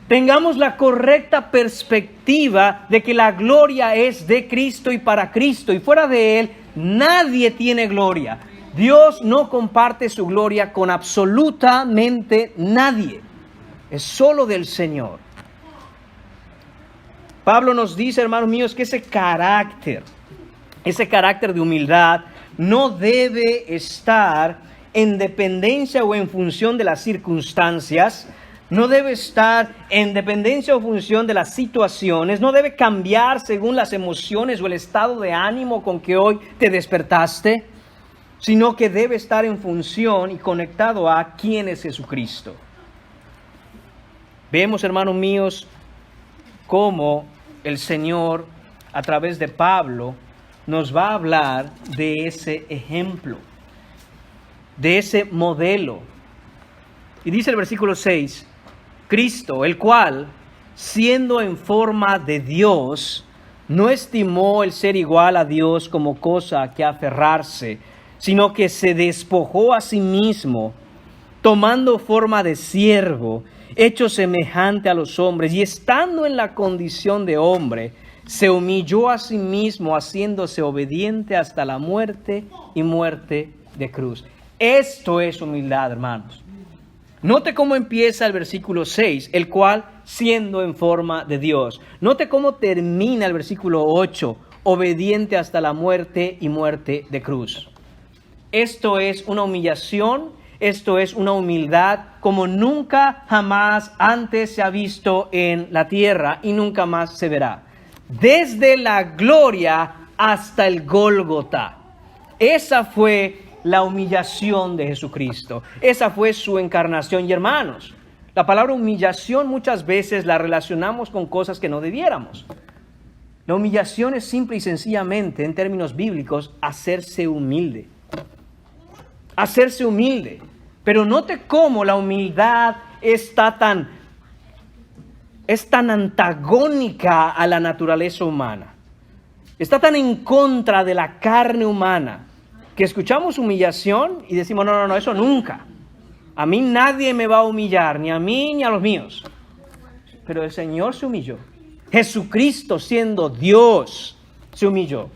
S1: Tengamos la correcta perspectiva de que la gloria es de Cristo y para Cristo, y fuera de Él nadie tiene gloria. Dios no comparte su gloria con absolutamente nadie. Es solo del Señor. Pablo nos dice, hermanos míos, que ese carácter de humildad no debe estar en dependencia o en función de las circunstancias, no debe estar en dependencia o función de las situaciones, no debe cambiar según las emociones o el estado de ánimo con que hoy te despertaste, sino que debe estar en función y conectado a quién es Jesucristo. Vemos, hermanos míos, cómo el Señor, a través de Pablo, nos va a hablar de ese ejemplo, de ese modelo. Y dice el versículo 6, Cristo, el cual, siendo en forma de Dios, no estimó el ser igual a Dios como cosa a que aferrarse, sino que se despojó a sí mismo, tomando forma de siervo, hecho semejante a los hombres, y estando en la condición de hombre, se humilló a sí mismo, haciéndose obediente hasta la muerte y muerte de cruz. Esto es humildad, hermanos. Note cómo empieza el versículo 6, el cual siendo en forma de Dios. Note cómo termina el versículo 8, obediente hasta la muerte y muerte de cruz. Esto es una humillación, esto es una humildad como nunca jamás antes se ha visto en la tierra y nunca más se verá. Desde la gloria hasta el Gólgota. Esa fue la humillación de Jesucristo. Esa fue su encarnación. Y hermanos, la palabra humillación muchas veces la relacionamos con cosas que no debiéramos. La humillación es simple y sencillamente, en términos bíblicos, hacerse humilde. Hacerse humilde. Pero note cómo la humildad es tan antagónica a la naturaleza humana. Está tan en contra de la carne humana que escuchamos humillación y decimos, no, eso nunca. A mí nadie me va a humillar, ni a mí ni a los míos. Pero el Señor se humilló. Jesucristo, siendo Dios, se humilló.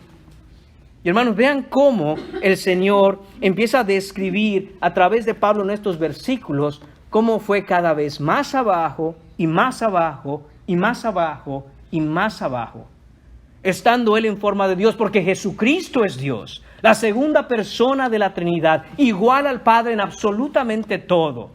S1: Y hermanos, vean cómo el Señor empieza a describir a través de Pablo en estos versículos cómo fue cada vez más abajo y más abajo y más abajo y más abajo, estando Él en forma de Dios, porque Jesucristo es Dios, la segunda persona de la Trinidad, igual al Padre en absolutamente todo.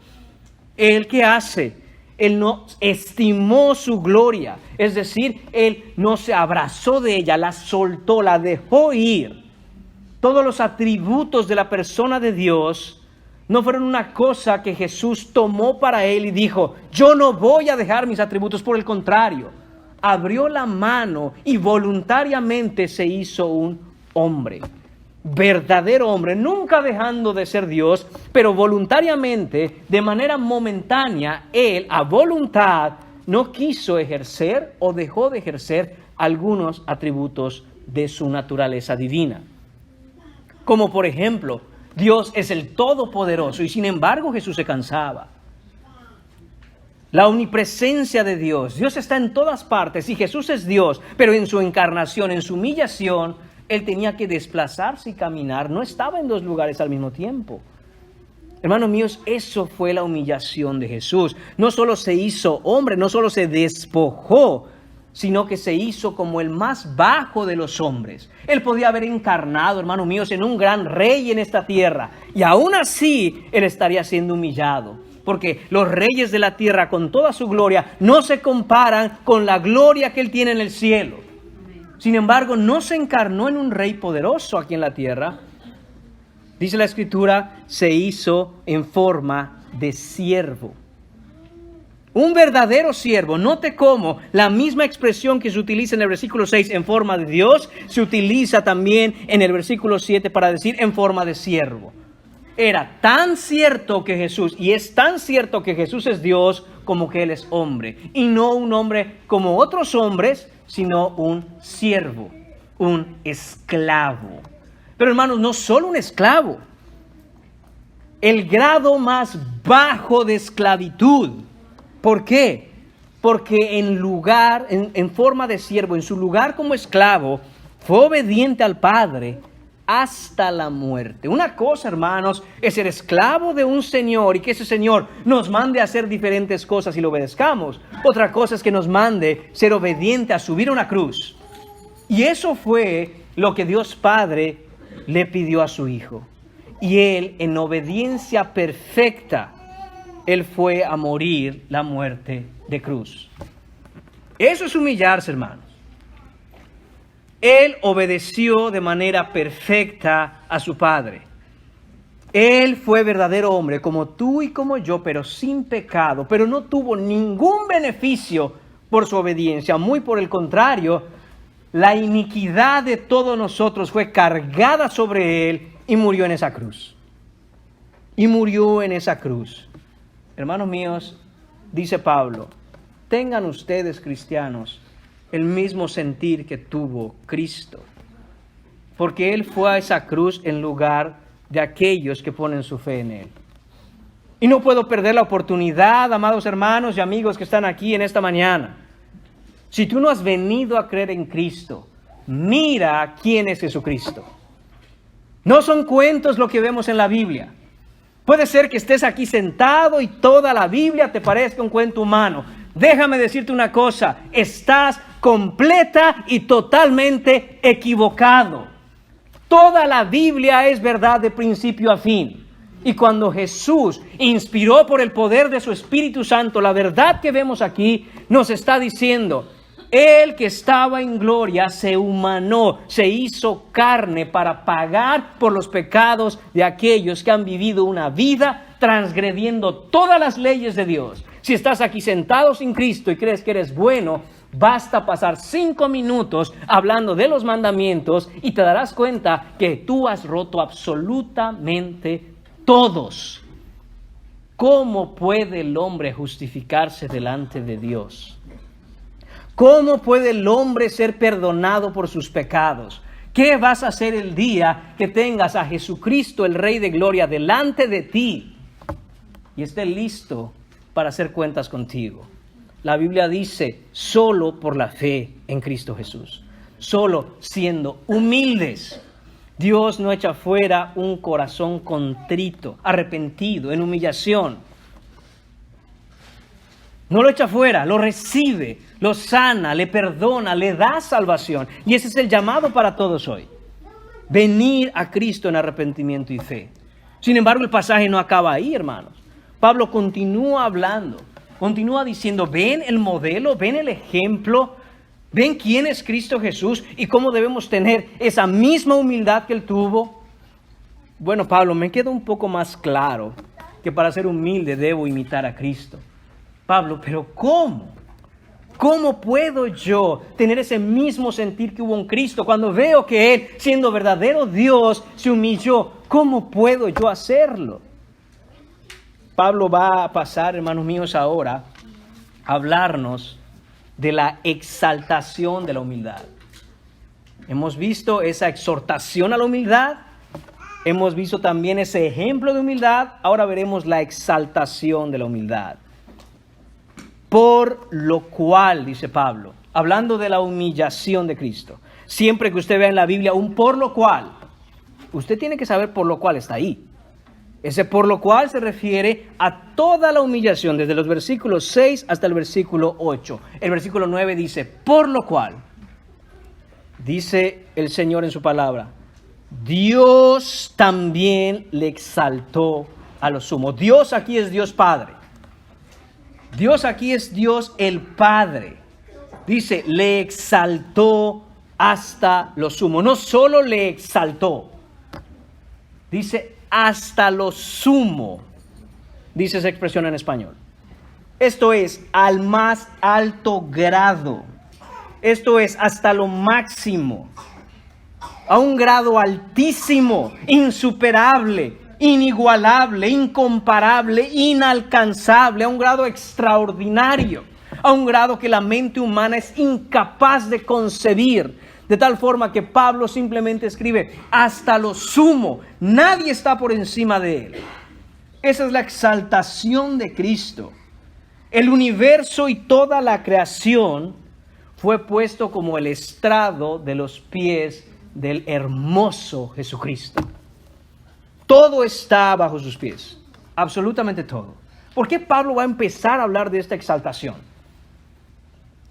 S1: ¿Él qué hace? Él no estimó su gloria, es decir, Él no se abrazó de ella, la soltó, la dejó ir. Todos los atributos de la persona de Dios no fueron una cosa que Jesús tomó para Él y dijo, yo no voy a dejar mis atributos, por el contrario, abrió la mano y voluntariamente se hizo un hombre. Verdadero hombre, nunca dejando de ser Dios, pero voluntariamente, de manera momentánea, Él a voluntad no quiso ejercer o dejó de ejercer algunos atributos de su naturaleza divina. Como por ejemplo, Dios es el Todopoderoso y sin embargo Jesús se cansaba. La omnipresencia de Dios, Dios está en todas partes y Jesús es Dios, pero en su encarnación, en su humillación, Él tenía que desplazarse y caminar, no estaba en dos lugares al mismo tiempo. Hermanos míos, eso fue la humillación de Jesús. No solo se hizo hombre, no solo se despojó, sino que se hizo como el más bajo de los hombres. Él podía haber encarnado, hermanos míos, en un gran rey en esta tierra, y aún así Él estaría siendo humillado. Porque los reyes de la tierra, con toda su gloria, no se comparan con la gloria que Él tiene en el cielo. Sin embargo, no se encarnó en un rey poderoso aquí en la tierra. Dice la Escritura, se hizo en forma de siervo. Un verdadero siervo. Note cómo la misma expresión que se utiliza en el versículo 6 en forma de Dios, se utiliza también en el versículo 7 para decir en forma de siervo. Era tan cierto que Jesús, y es tan cierto que Jesús es Dios como que Él es hombre. Y no un hombre como otros hombres, sino un siervo, un esclavo. Pero hermanos, no solo un esclavo. El grado más bajo de esclavitud. ¿Por qué? Porque en forma de siervo, en su lugar como esclavo, fue obediente al Padre hasta la muerte. Una cosa, hermanos, es ser esclavo de un señor y que ese señor nos mande a hacer diferentes cosas y lo obedezcamos. Otra cosa es que nos mande ser obediente a subir a una cruz. Y eso fue lo que Dios Padre le pidió a su Hijo. Y Él, en obediencia perfecta, Él fue a morir la muerte de cruz. Eso es humillarse, hermanos. Él obedeció de manera perfecta a su Padre. Él fue verdadero hombre, como tú y como yo, pero sin pecado. Pero no tuvo ningún beneficio por su obediencia. Muy por el contrario, la iniquidad de todos nosotros fue cargada sobre Él y murió en esa cruz. Y murió en esa cruz. Hermanos míos, dice Pablo, tengan ustedes, cristianos, el mismo sentir que tuvo Cristo, porque Él fue a esa cruz en lugar de aquellos que ponen su fe en Él. Y no puedo perder la oportunidad, amados hermanos y amigos que están aquí en esta mañana. Si tú no has venido a creer en Cristo, mira quién es Jesucristo. No son cuentos lo que vemos en la Biblia. Puede ser que estés aquí sentado y toda la Biblia te parezca un cuento humano. Déjame decirte una cosa, estás completa y totalmente equivocado. Toda la Biblia es verdad de principio a fin. Y cuando Jesús inspiró por el poder de su Espíritu Santo, la verdad que vemos aquí nos está diciendo, Él que estaba en gloria se humanó, se hizo carne para pagar por los pecados de aquellos que han vivido una vida transgrediendo todas las leyes de Dios, Si estás aquí sentado sin Cristo y crees que eres bueno, basta pasar 5 minutos hablando de los mandamientos y te darás cuenta que tú has roto absolutamente todos. ¿Cómo puede el hombre justificarse delante de Dios? ¿Cómo puede el hombre ser perdonado por sus pecados? ¿Qué vas a hacer el día que tengas a Jesucristo, el Rey de Gloria, delante de ti y esté listo para hacer cuentas contigo? La Biblia dice, solo por la fe en Cristo Jesús, solo siendo humildes. Dios no echa fuera un corazón contrito, arrepentido, en humillación. No lo echa fuera, lo recibe, lo sana, le perdona, le da salvación. Y ese es el llamado para todos hoy. Venir a Cristo en arrepentimiento y fe. Sin embargo, el pasaje no acaba ahí, hermanos. Pablo continúa hablando, continúa diciendo, ven el modelo, ven el ejemplo, ven quién es Cristo Jesús y cómo debemos tener esa misma humildad que Él tuvo. Bueno, Pablo, me queda un poco más claro que para ser humilde debo imitar a Cristo. Pablo, pero ¿cómo? ¿Cómo puedo yo tener ese mismo sentir que hubo en Cristo cuando veo que Él, siendo verdadero Dios, se humilló? ¿Cómo puedo yo hacerlo? Pablo va a pasar, hermanos míos, ahora a hablarnos de la exaltación de la humildad. Hemos visto esa exhortación a la humildad, hemos visto también ese ejemplo de humildad, ahora veremos la exaltación de la humildad. Por lo cual, dice Pablo, hablando de la humillación de Cristo, siempre que usted vea en la Biblia un por lo cual, usted tiene que saber por lo cual está ahí. Ese por lo cual se refiere a toda la humillación, desde los versículos 6 hasta el versículo 8. El versículo 9 dice, por lo cual, dice el Señor en su palabra, Dios también le exaltó a lo sumo. Dios aquí es Dios Padre. Dios aquí es Dios el Padre. Dice, le exaltó hasta lo sumo. No solo le exaltó, dice hasta lo sumo, dice esa expresión en español. Esto es al más alto grado. Esto es hasta lo máximo. A un grado altísimo, insuperable, inigualable, incomparable, inalcanzable, a un grado extraordinario, a un grado que la mente humana es incapaz de concebir. De tal forma que Pablo simplemente escribe hasta lo sumo. Nadie está por encima de él. Esa es la exaltación de Cristo. El universo y toda la creación fue puesto como el estrado de los pies del hermoso Jesucristo. Todo está bajo sus pies. Absolutamente todo. ¿Por qué Pablo va a empezar a hablar de esta exaltación?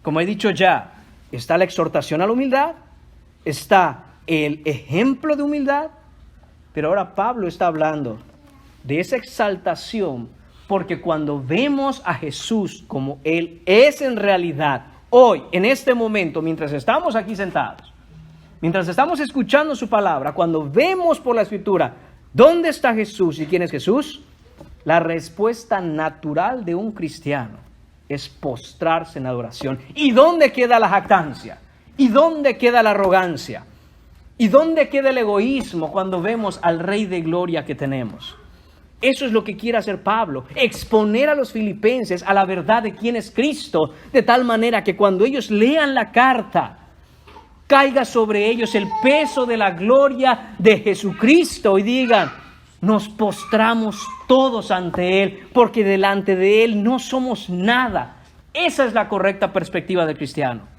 S1: Como he dicho ya, está la exhortación a la humildad, está el ejemplo de humildad, pero ahora Pablo está hablando de esa exaltación porque cuando vemos a Jesús como Él es en realidad, hoy, en este momento, mientras estamos aquí sentados, mientras estamos escuchando su palabra, cuando vemos por la Escritura ¿dónde está Jesús y quién es Jesús? La respuesta natural de un cristiano es postrarse en adoración. ¿Y dónde queda la jactancia? ¿Y dónde queda la arrogancia? ¿Y dónde queda el egoísmo cuando vemos al Rey de Gloria que tenemos? Eso es lo que quiere hacer Pablo, exponer a los filipenses a la verdad de quién es Cristo, de tal manera que cuando ellos lean la carta, caiga sobre ellos el peso de la gloria de Jesucristo y digan, nos postramos todos ante Él, porque delante de Él no somos nada. Esa es la correcta perspectiva del cristiano.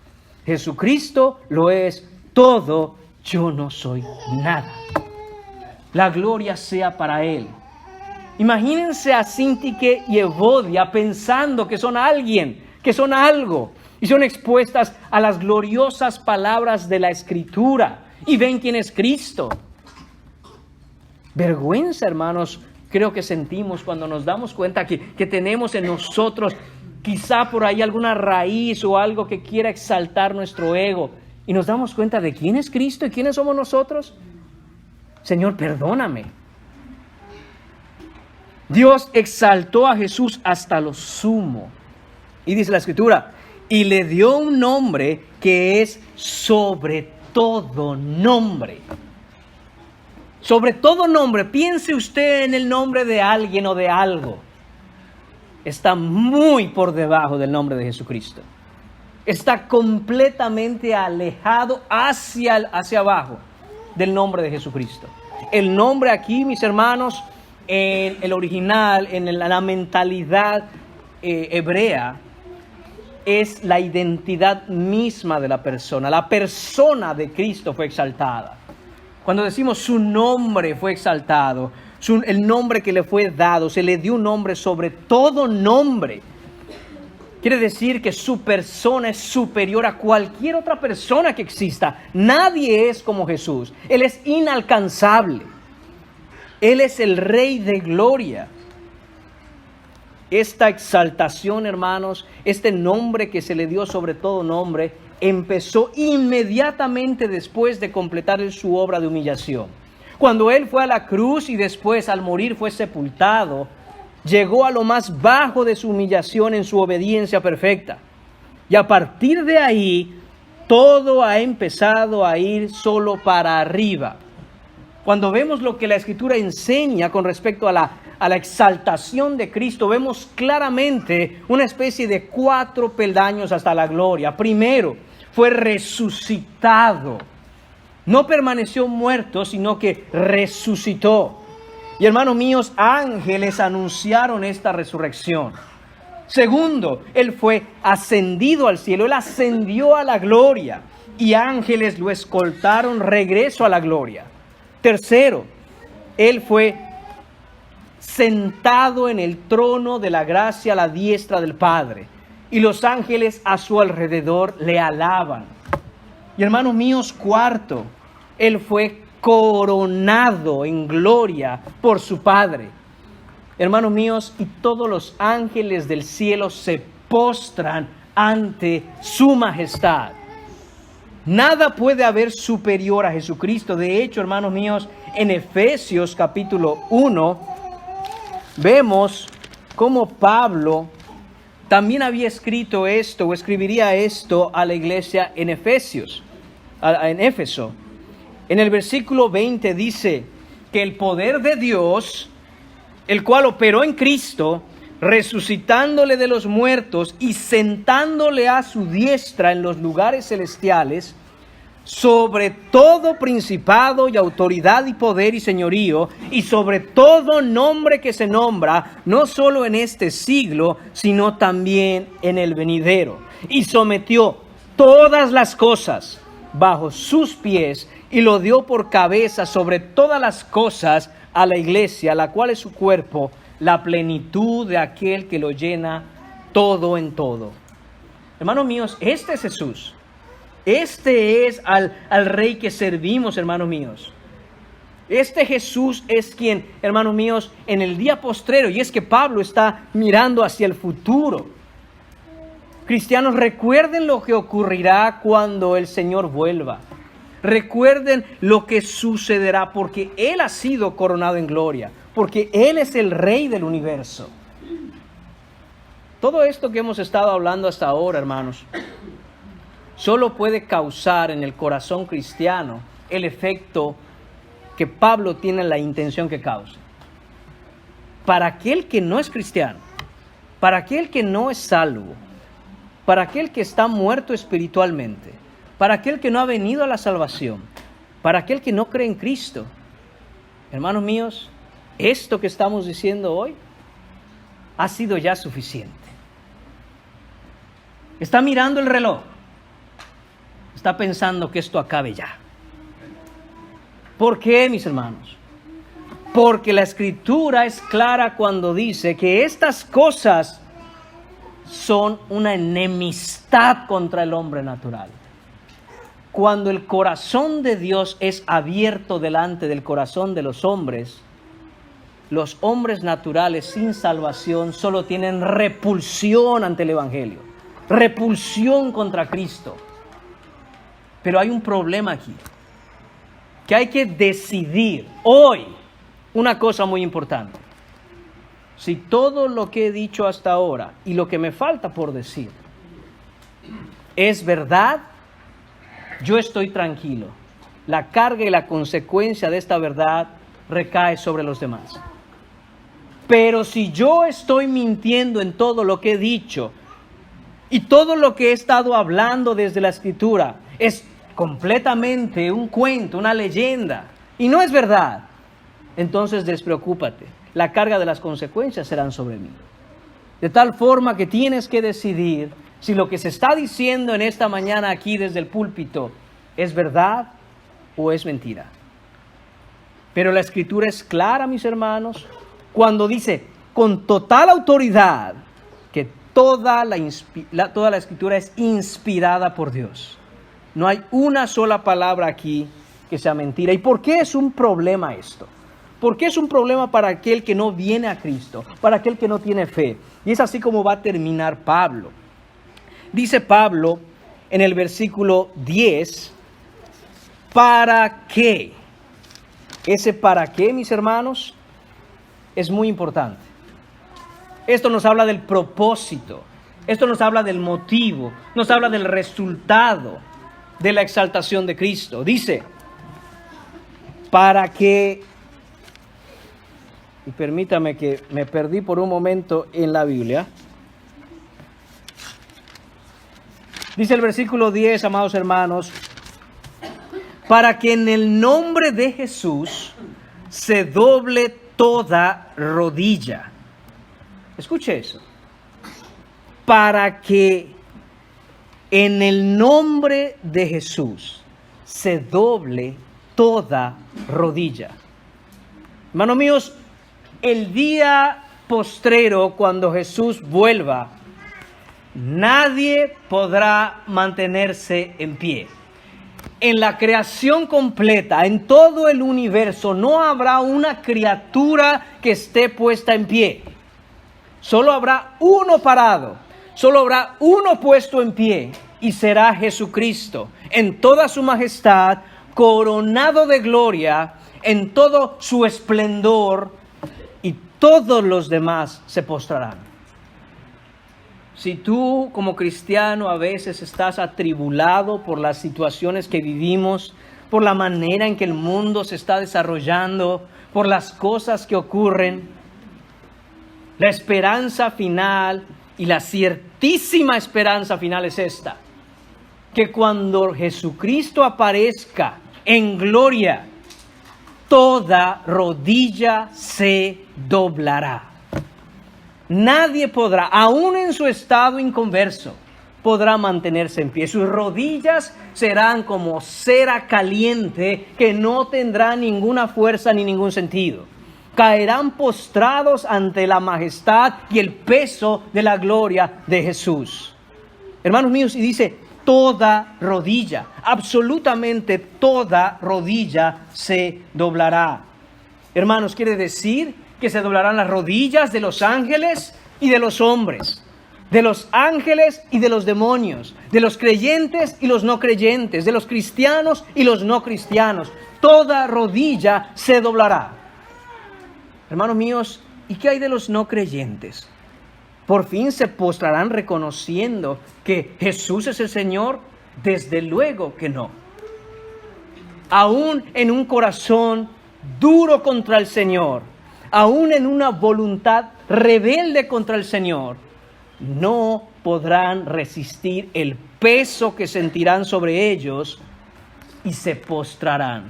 S1: Jesucristo lo es todo, yo no soy nada. La gloria sea para Él. Imagínense a Síntique y Evodia pensando que son alguien, que son algo, y son expuestas a las gloriosas palabras de la Escritura, y ven quién es Cristo. Vergüenza, hermanos, creo que sentimos cuando nos damos cuenta que tenemos en nosotros quizá por ahí alguna raíz o algo que quiera exaltar nuestro ego. Y nos damos cuenta de quién es Cristo y quiénes somos nosotros. Señor, perdóname. Dios exaltó a Jesús hasta lo sumo. Y dice la Escritura, y le dio un nombre que es sobre todo nombre. Sobre todo nombre. Piense usted en el nombre de alguien o de algo. Está muy por debajo del nombre de Jesucristo. Está completamente alejado hacia abajo del nombre de Jesucristo. El nombre aquí, mis hermanos, en el original, en la mentalidad hebrea, es la identidad misma de la persona. La persona de Cristo fue exaltada. Cuando decimos su nombre fue exaltado, el nombre que le fue dado, se le dio un nombre sobre todo nombre. Quiere decir que su persona es superior a cualquier otra persona que exista. Nadie es como Jesús. Él es inalcanzable. Él es el Rey de gloria. Esta exaltación, hermanos, este nombre que se le dio sobre todo nombre, empezó inmediatamente después de completar su obra de humillación. Cuando Él fue a la cruz y después al morir fue sepultado, llegó a lo más bajo de su humillación en su obediencia perfecta. Y a partir de ahí, todo ha empezado a ir solo para arriba. Cuando vemos lo que la Escritura enseña con respecto a la exaltación de Cristo, vemos claramente una especie de 4 peldaños hasta la gloria. Primero, fue resucitado. No permaneció muerto, sino que resucitó. Y hermanos míos, ángeles anunciaron esta resurrección. Segundo, Él fue ascendido al cielo. Él ascendió a la gloria. Y ángeles lo escoltaron regreso a la gloria. Tercero, Él fue sentado en el trono de la gracia a la diestra del Padre. Y los ángeles a su alrededor le alaban. Y hermanos míos, cuarto, Él fue coronado en gloria por su Padre. Hermanos míos, y todos los ángeles del cielo se postran ante su majestad. Nada puede haber superior a Jesucristo. De hecho, hermanos míos, en Efesios capítulo 1, vemos cómo Pablo también había escrito esto o escribiría esto a la iglesia en Efesios, en Éfeso. En el versículo 20 dice que el poder de Dios, el cual operó en Cristo, resucitándole de los muertos y sentándole a su diestra en los lugares celestiales, sobre todo principado y autoridad y poder y señorío, y sobre todo nombre que se nombra, no solo en este siglo, sino también en el venidero. Y sometió todas las cosas bajo sus pies, y lo dio por cabeza sobre todas las cosas a la iglesia, la cual es su cuerpo, la plenitud de aquel que lo llena todo en todo. Hermanos míos, este es Jesús. Este es al Rey que servimos, hermanos míos. Este Jesús es quien, hermanos míos, en el día postrero, y es que Pablo está mirando hacia el futuro. Cristianos, recuerden lo que ocurrirá cuando el Señor vuelva. Recuerden lo que sucederá, porque Él ha sido coronado en gloria, porque Él es el Rey del universo. Todo esto que hemos estado hablando hasta ahora, hermanos, solo puede causar en el corazón cristiano el efecto que Pablo tiene la intención que cause. Para aquel que no es cristiano, para aquel que no es salvo, para aquel que está muerto espiritualmente, para aquel que no ha venido a la salvación, para aquel que no cree en Cristo, hermanos míos, esto que estamos diciendo hoy ha sido ya suficiente. Está mirando el reloj. Está pensando que esto acabe ya. ¿Por qué, mis hermanos? Porque la Escritura es clara cuando dice que estas cosas son una enemistad contra el hombre natural. Cuando el corazón de Dios es abierto delante del corazón de los hombres naturales sin salvación solo tienen repulsión ante el Evangelio, repulsión contra Cristo. Pero hay un problema aquí, que hay que decidir hoy una cosa muy importante. si todo lo que he dicho hasta ahora y lo que me falta por decir es verdad, yo estoy tranquilo. La carga y la consecuencia de esta verdad recae sobre los demás. Pero si yo estoy mintiendo en todo lo que he dicho y todo lo que he estado hablando desde la Escritura es completamente un cuento, una leyenda, y no es verdad, entonces despreocúpate. La carga de las consecuencias serán sobre mí. De tal forma que tienes que decidir si lo que se está diciendo en esta mañana aquí desde el púlpito es verdad o es mentira. Pero la Escritura es clara, mis hermanos, cuando dice con total autoridad que toda la Escritura es inspirada por Dios. No hay una sola palabra aquí que sea mentira. ¿Y por qué es un problema esto? ¿Por qué es un problema para aquel que no viene a Cristo, para aquel que no tiene fe? Y es así como va a terminar Pablo. Dice Pablo en el versículo 10, ¿para qué? Ese para qué, mis hermanos, es muy importante. Esto nos habla del propósito, esto nos habla del motivo, nos habla del resultado de la exaltación de Cristo. Dice, para que, y permítame que me perdí por un momento en la Biblia. Dice el versículo 10, amados hermanos, para que en el nombre de Jesús se doble toda rodilla. Escuche eso. Para que en el nombre de Jesús se doble toda rodilla. Hermanos míos, el día postrero, cuando Jesús vuelva, nadie podrá mantenerse en pie. En la creación completa, en todo el universo, no habrá una criatura que esté puesta en pie. Solo habrá uno parado, solo habrá uno puesto en pie, y será Jesucristo, en toda su majestad, coronado de gloria, en todo su esplendor, y todos los demás se postrarán. Si tú como cristiano a veces estás atribulado por las situaciones que vivimos, por la manera en que el mundo se está desarrollando, por las cosas que ocurren, la esperanza final y la ciertísima esperanza final es esta: que cuando Jesucristo aparezca en gloria, toda rodilla se doblará. Nadie podrá, aún en su estado inconverso, podrá mantenerse en pie. Sus rodillas serán como cera caliente que no tendrá ninguna fuerza ni ningún sentido. Caerán postrados ante la majestad y el peso de la gloria de Jesús. Hermanos míos, y dice, toda rodilla, absolutamente toda rodilla se doblará. Hermanos, quiere decir que se doblarán las rodillas de los ángeles y de los hombres, de los ángeles y de los demonios, de los creyentes y los no creyentes, de los cristianos y los no cristianos. Toda rodilla se doblará. Hermanos míos, ¿y qué hay de los no creyentes? ¿Por fin se postrarán reconociendo que Jesús es el Señor? Desde luego que no. Aún en un corazón duro contra el Señor, aún en una voluntad rebelde contra el Señor, no podrán resistir el peso que sentirán sobre ellos y se postrarán.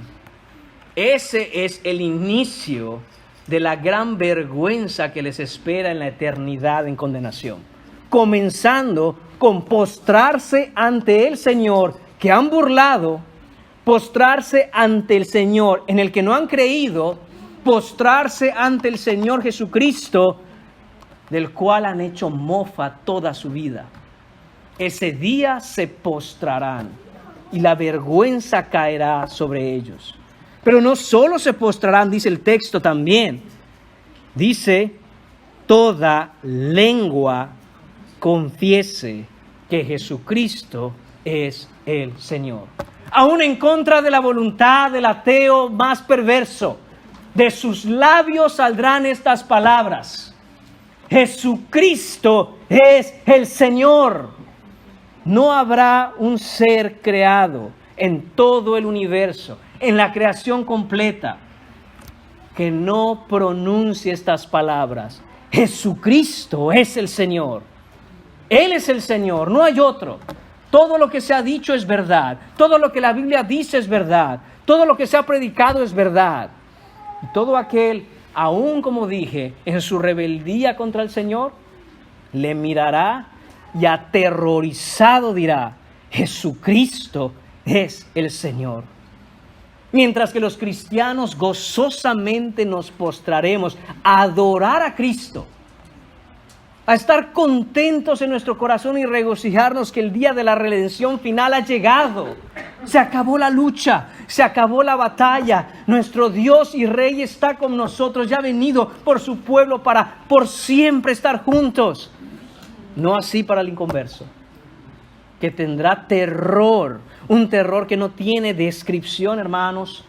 S1: Ese es el inicio de la gran vergüenza que les espera en la eternidad en condenación. Comenzando con postrarse ante el Señor que han burlado, postrarse ante el Señor en el que no han creído, postrarse ante el Señor Jesucristo, del cual han hecho mofa toda su vida. Ese día se postrarán y la vergüenza caerá sobre ellos. Pero no solo se postrarán, dice el texto también. Dice, toda lengua confiese que Jesucristo es el Señor. Aún en contra de la voluntad del ateo más perverso, de sus labios saldrán estas palabras: Jesucristo es el Señor. No habrá un ser creado en todo el universo, en la creación completa, que no pronuncie estas palabras. Jesucristo es el Señor. Él es el Señor, no hay otro. Todo lo que se ha dicho es verdad. Todo lo que la Biblia dice es verdad. Todo lo que se ha predicado es verdad. Y todo aquel, aún como dije, en su rebeldía contra el Señor, le mirará y aterrorizado dirá: Jesucristo es el Señor. Mientras que los cristianos gozosamente nos postraremos a adorar a Cristo, a estar contentos en nuestro corazón y regocijarnos que el día de la redención final ha llegado. Se acabó la lucha, se acabó la batalla. Nuestro Dios y Rey está con nosotros, ya ha venido por su pueblo para por siempre estar juntos. No así para el inconverso, que tendrá terror, un terror que no tiene descripción, hermanos,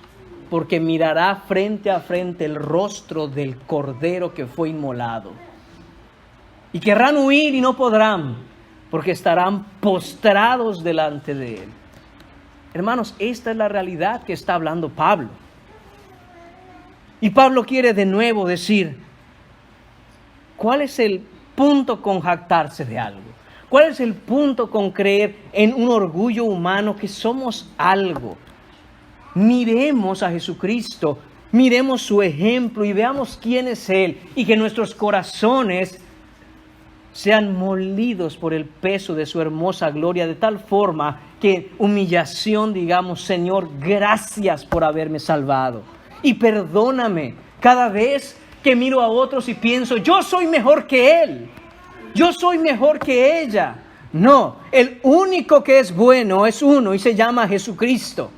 S1: porque mirará frente a frente el rostro del Cordero que fue inmolado. Y querrán huir y no podrán, porque estarán postrados delante de Él. Hermanos, esta es la realidad que está hablando Pablo. Y Pablo quiere de nuevo decir, ¿cuál es el punto con jactarse de algo? ¿Cuál es el punto con creer en un orgullo humano que somos algo? Miremos a Jesucristo, miremos su ejemplo y veamos quién es Él, y que nuestros corazones sean molidos por el peso de su hermosa gloria, de tal forma que humillación digamos: Señor, gracias por haberme salvado. Y perdóname cada vez que miro a otros y pienso: yo soy mejor que él, yo soy mejor que ella. No, el único que es bueno es uno y se llama Jesucristo.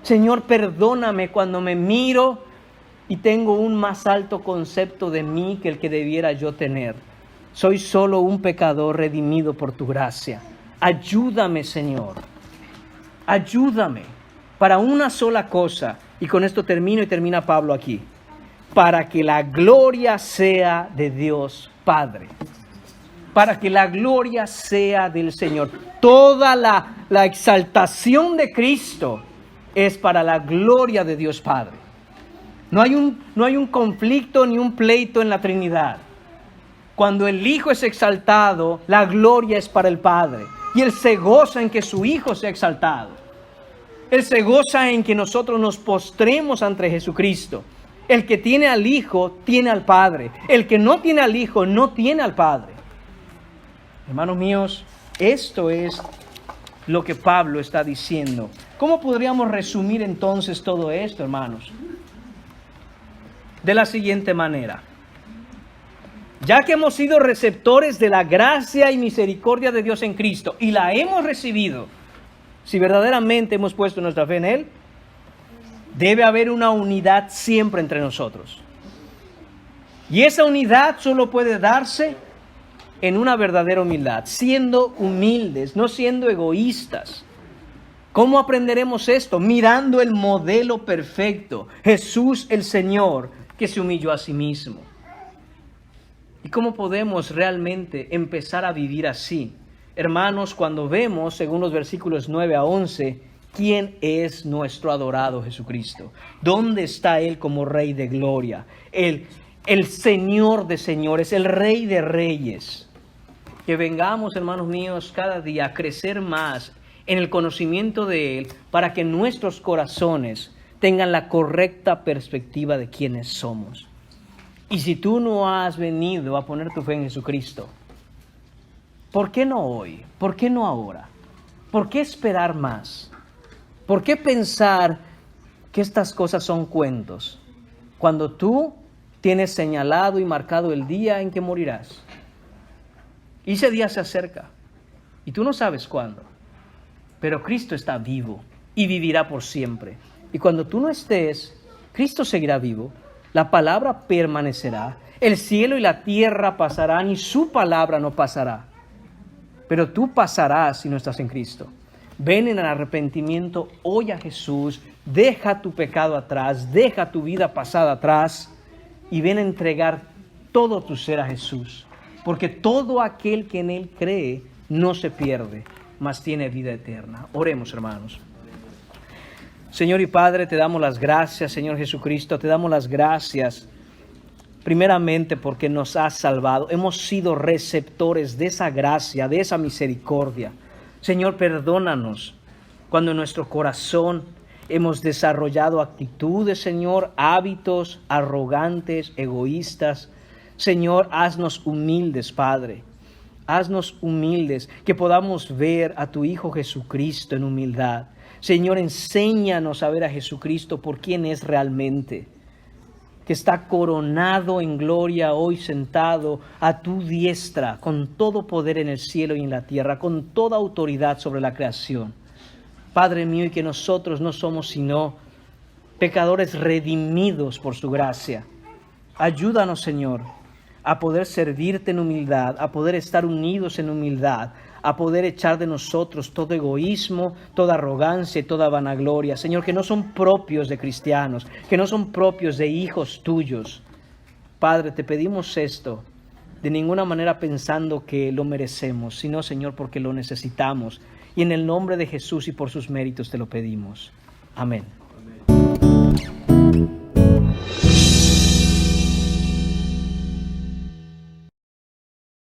S1: Señor, perdóname cuando me miro y tengo un más alto concepto de mí que el que debiera yo tener. Soy solo un pecador redimido por tu gracia. Ayúdame, Señor. Ayúdame para una sola cosa. Y con esto termino y termina Pablo aquí. Para que la gloria sea de Dios Padre. Para que la gloria sea del Señor. Toda la exaltación de Cristo es para la gloria de Dios Padre. No hay un conflicto ni un pleito en la Trinidad. Cuando el Hijo es exaltado, la gloria es para el Padre. Y Él se goza en que su Hijo sea exaltado. Él se goza en que nosotros nos postremos ante Jesucristo. El que tiene al Hijo, tiene al Padre. El que no tiene al Hijo, no tiene al Padre. Hermanos míos, esto es lo que Pablo está diciendo. ¿Cómo podríamos resumir entonces todo esto, hermanos? De la siguiente manera. Ya que hemos sido receptores de la gracia y misericordia de Dios en Cristo y la hemos recibido, si verdaderamente hemos puesto nuestra fe en Él, debe haber una unidad siempre entre nosotros. Y esa unidad solo puede darse en una verdadera humildad, siendo humildes, no siendo egoístas. ¿Cómo aprenderemos esto? Mirando el modelo perfecto, Jesús el Señor, que se humilló a sí mismo. ¿Y cómo podemos realmente empezar a vivir así? Hermanos, cuando vemos, según los versículos 9 a 11, ¿quién es nuestro adorado Jesucristo? ¿Dónde está Él como Rey de gloria? El Señor de señores, el Rey de reyes. Que vengamos, hermanos míos, cada día a crecer más en el conocimiento de Él, para que nuestros corazones tengan la correcta perspectiva de quiénes somos. Y si tú no has venido a poner tu fe en Jesucristo, ¿por qué no hoy? ¿Por qué no ahora? ¿Por qué esperar más? ¿Por qué pensar que estas cosas son cuentos cuando tú tienes señalado y marcado el día en que morirás? Y ese día se acerca y tú no sabes cuándo, pero Cristo está vivo y vivirá por siempre. Y cuando tú no estés, Cristo seguirá vivo. La palabra permanecerá, el cielo y la tierra pasarán y su palabra no pasará. Pero tú pasarás si no estás en Cristo. Ven en el arrepentimiento hoy a Jesús, deja tu pecado atrás, deja tu vida pasada atrás y ven a entregar todo tu ser a Jesús, porque todo aquel que en Él cree no se pierde, mas tiene vida eterna. Oremos, hermanos. Señor y Padre, te damos las gracias, Señor Jesucristo, te damos las gracias primeramente porque nos has salvado. Hemos sido receptores de esa gracia, de esa misericordia. Señor, perdónanos cuando en nuestro corazón hemos desarrollado actitudes, Señor, hábitos arrogantes, egoístas. Señor, haznos humildes, Padre. Haznos humildes, que podamos ver a tu Hijo Jesucristo en humildad. Señor, enséñanos a ver a Jesucristo por quien es realmente, que está coronado en gloria hoy sentado a tu diestra, con todo poder en el cielo y en la tierra, con toda autoridad sobre la creación. Padre mío, y que nosotros no somos sino pecadores redimidos por su gracia. Ayúdanos, Señor, a poder servirte en humildad, a poder estar unidos en humildad, a poder echar de nosotros todo egoísmo, toda arrogancia y toda vanagloria, Señor, que no son propios de cristianos, que no son propios de hijos tuyos. Padre, te pedimos esto, de ninguna manera pensando que lo merecemos, sino, Señor, porque lo necesitamos. Y en el nombre de Jesús y por sus méritos te lo pedimos. Amén.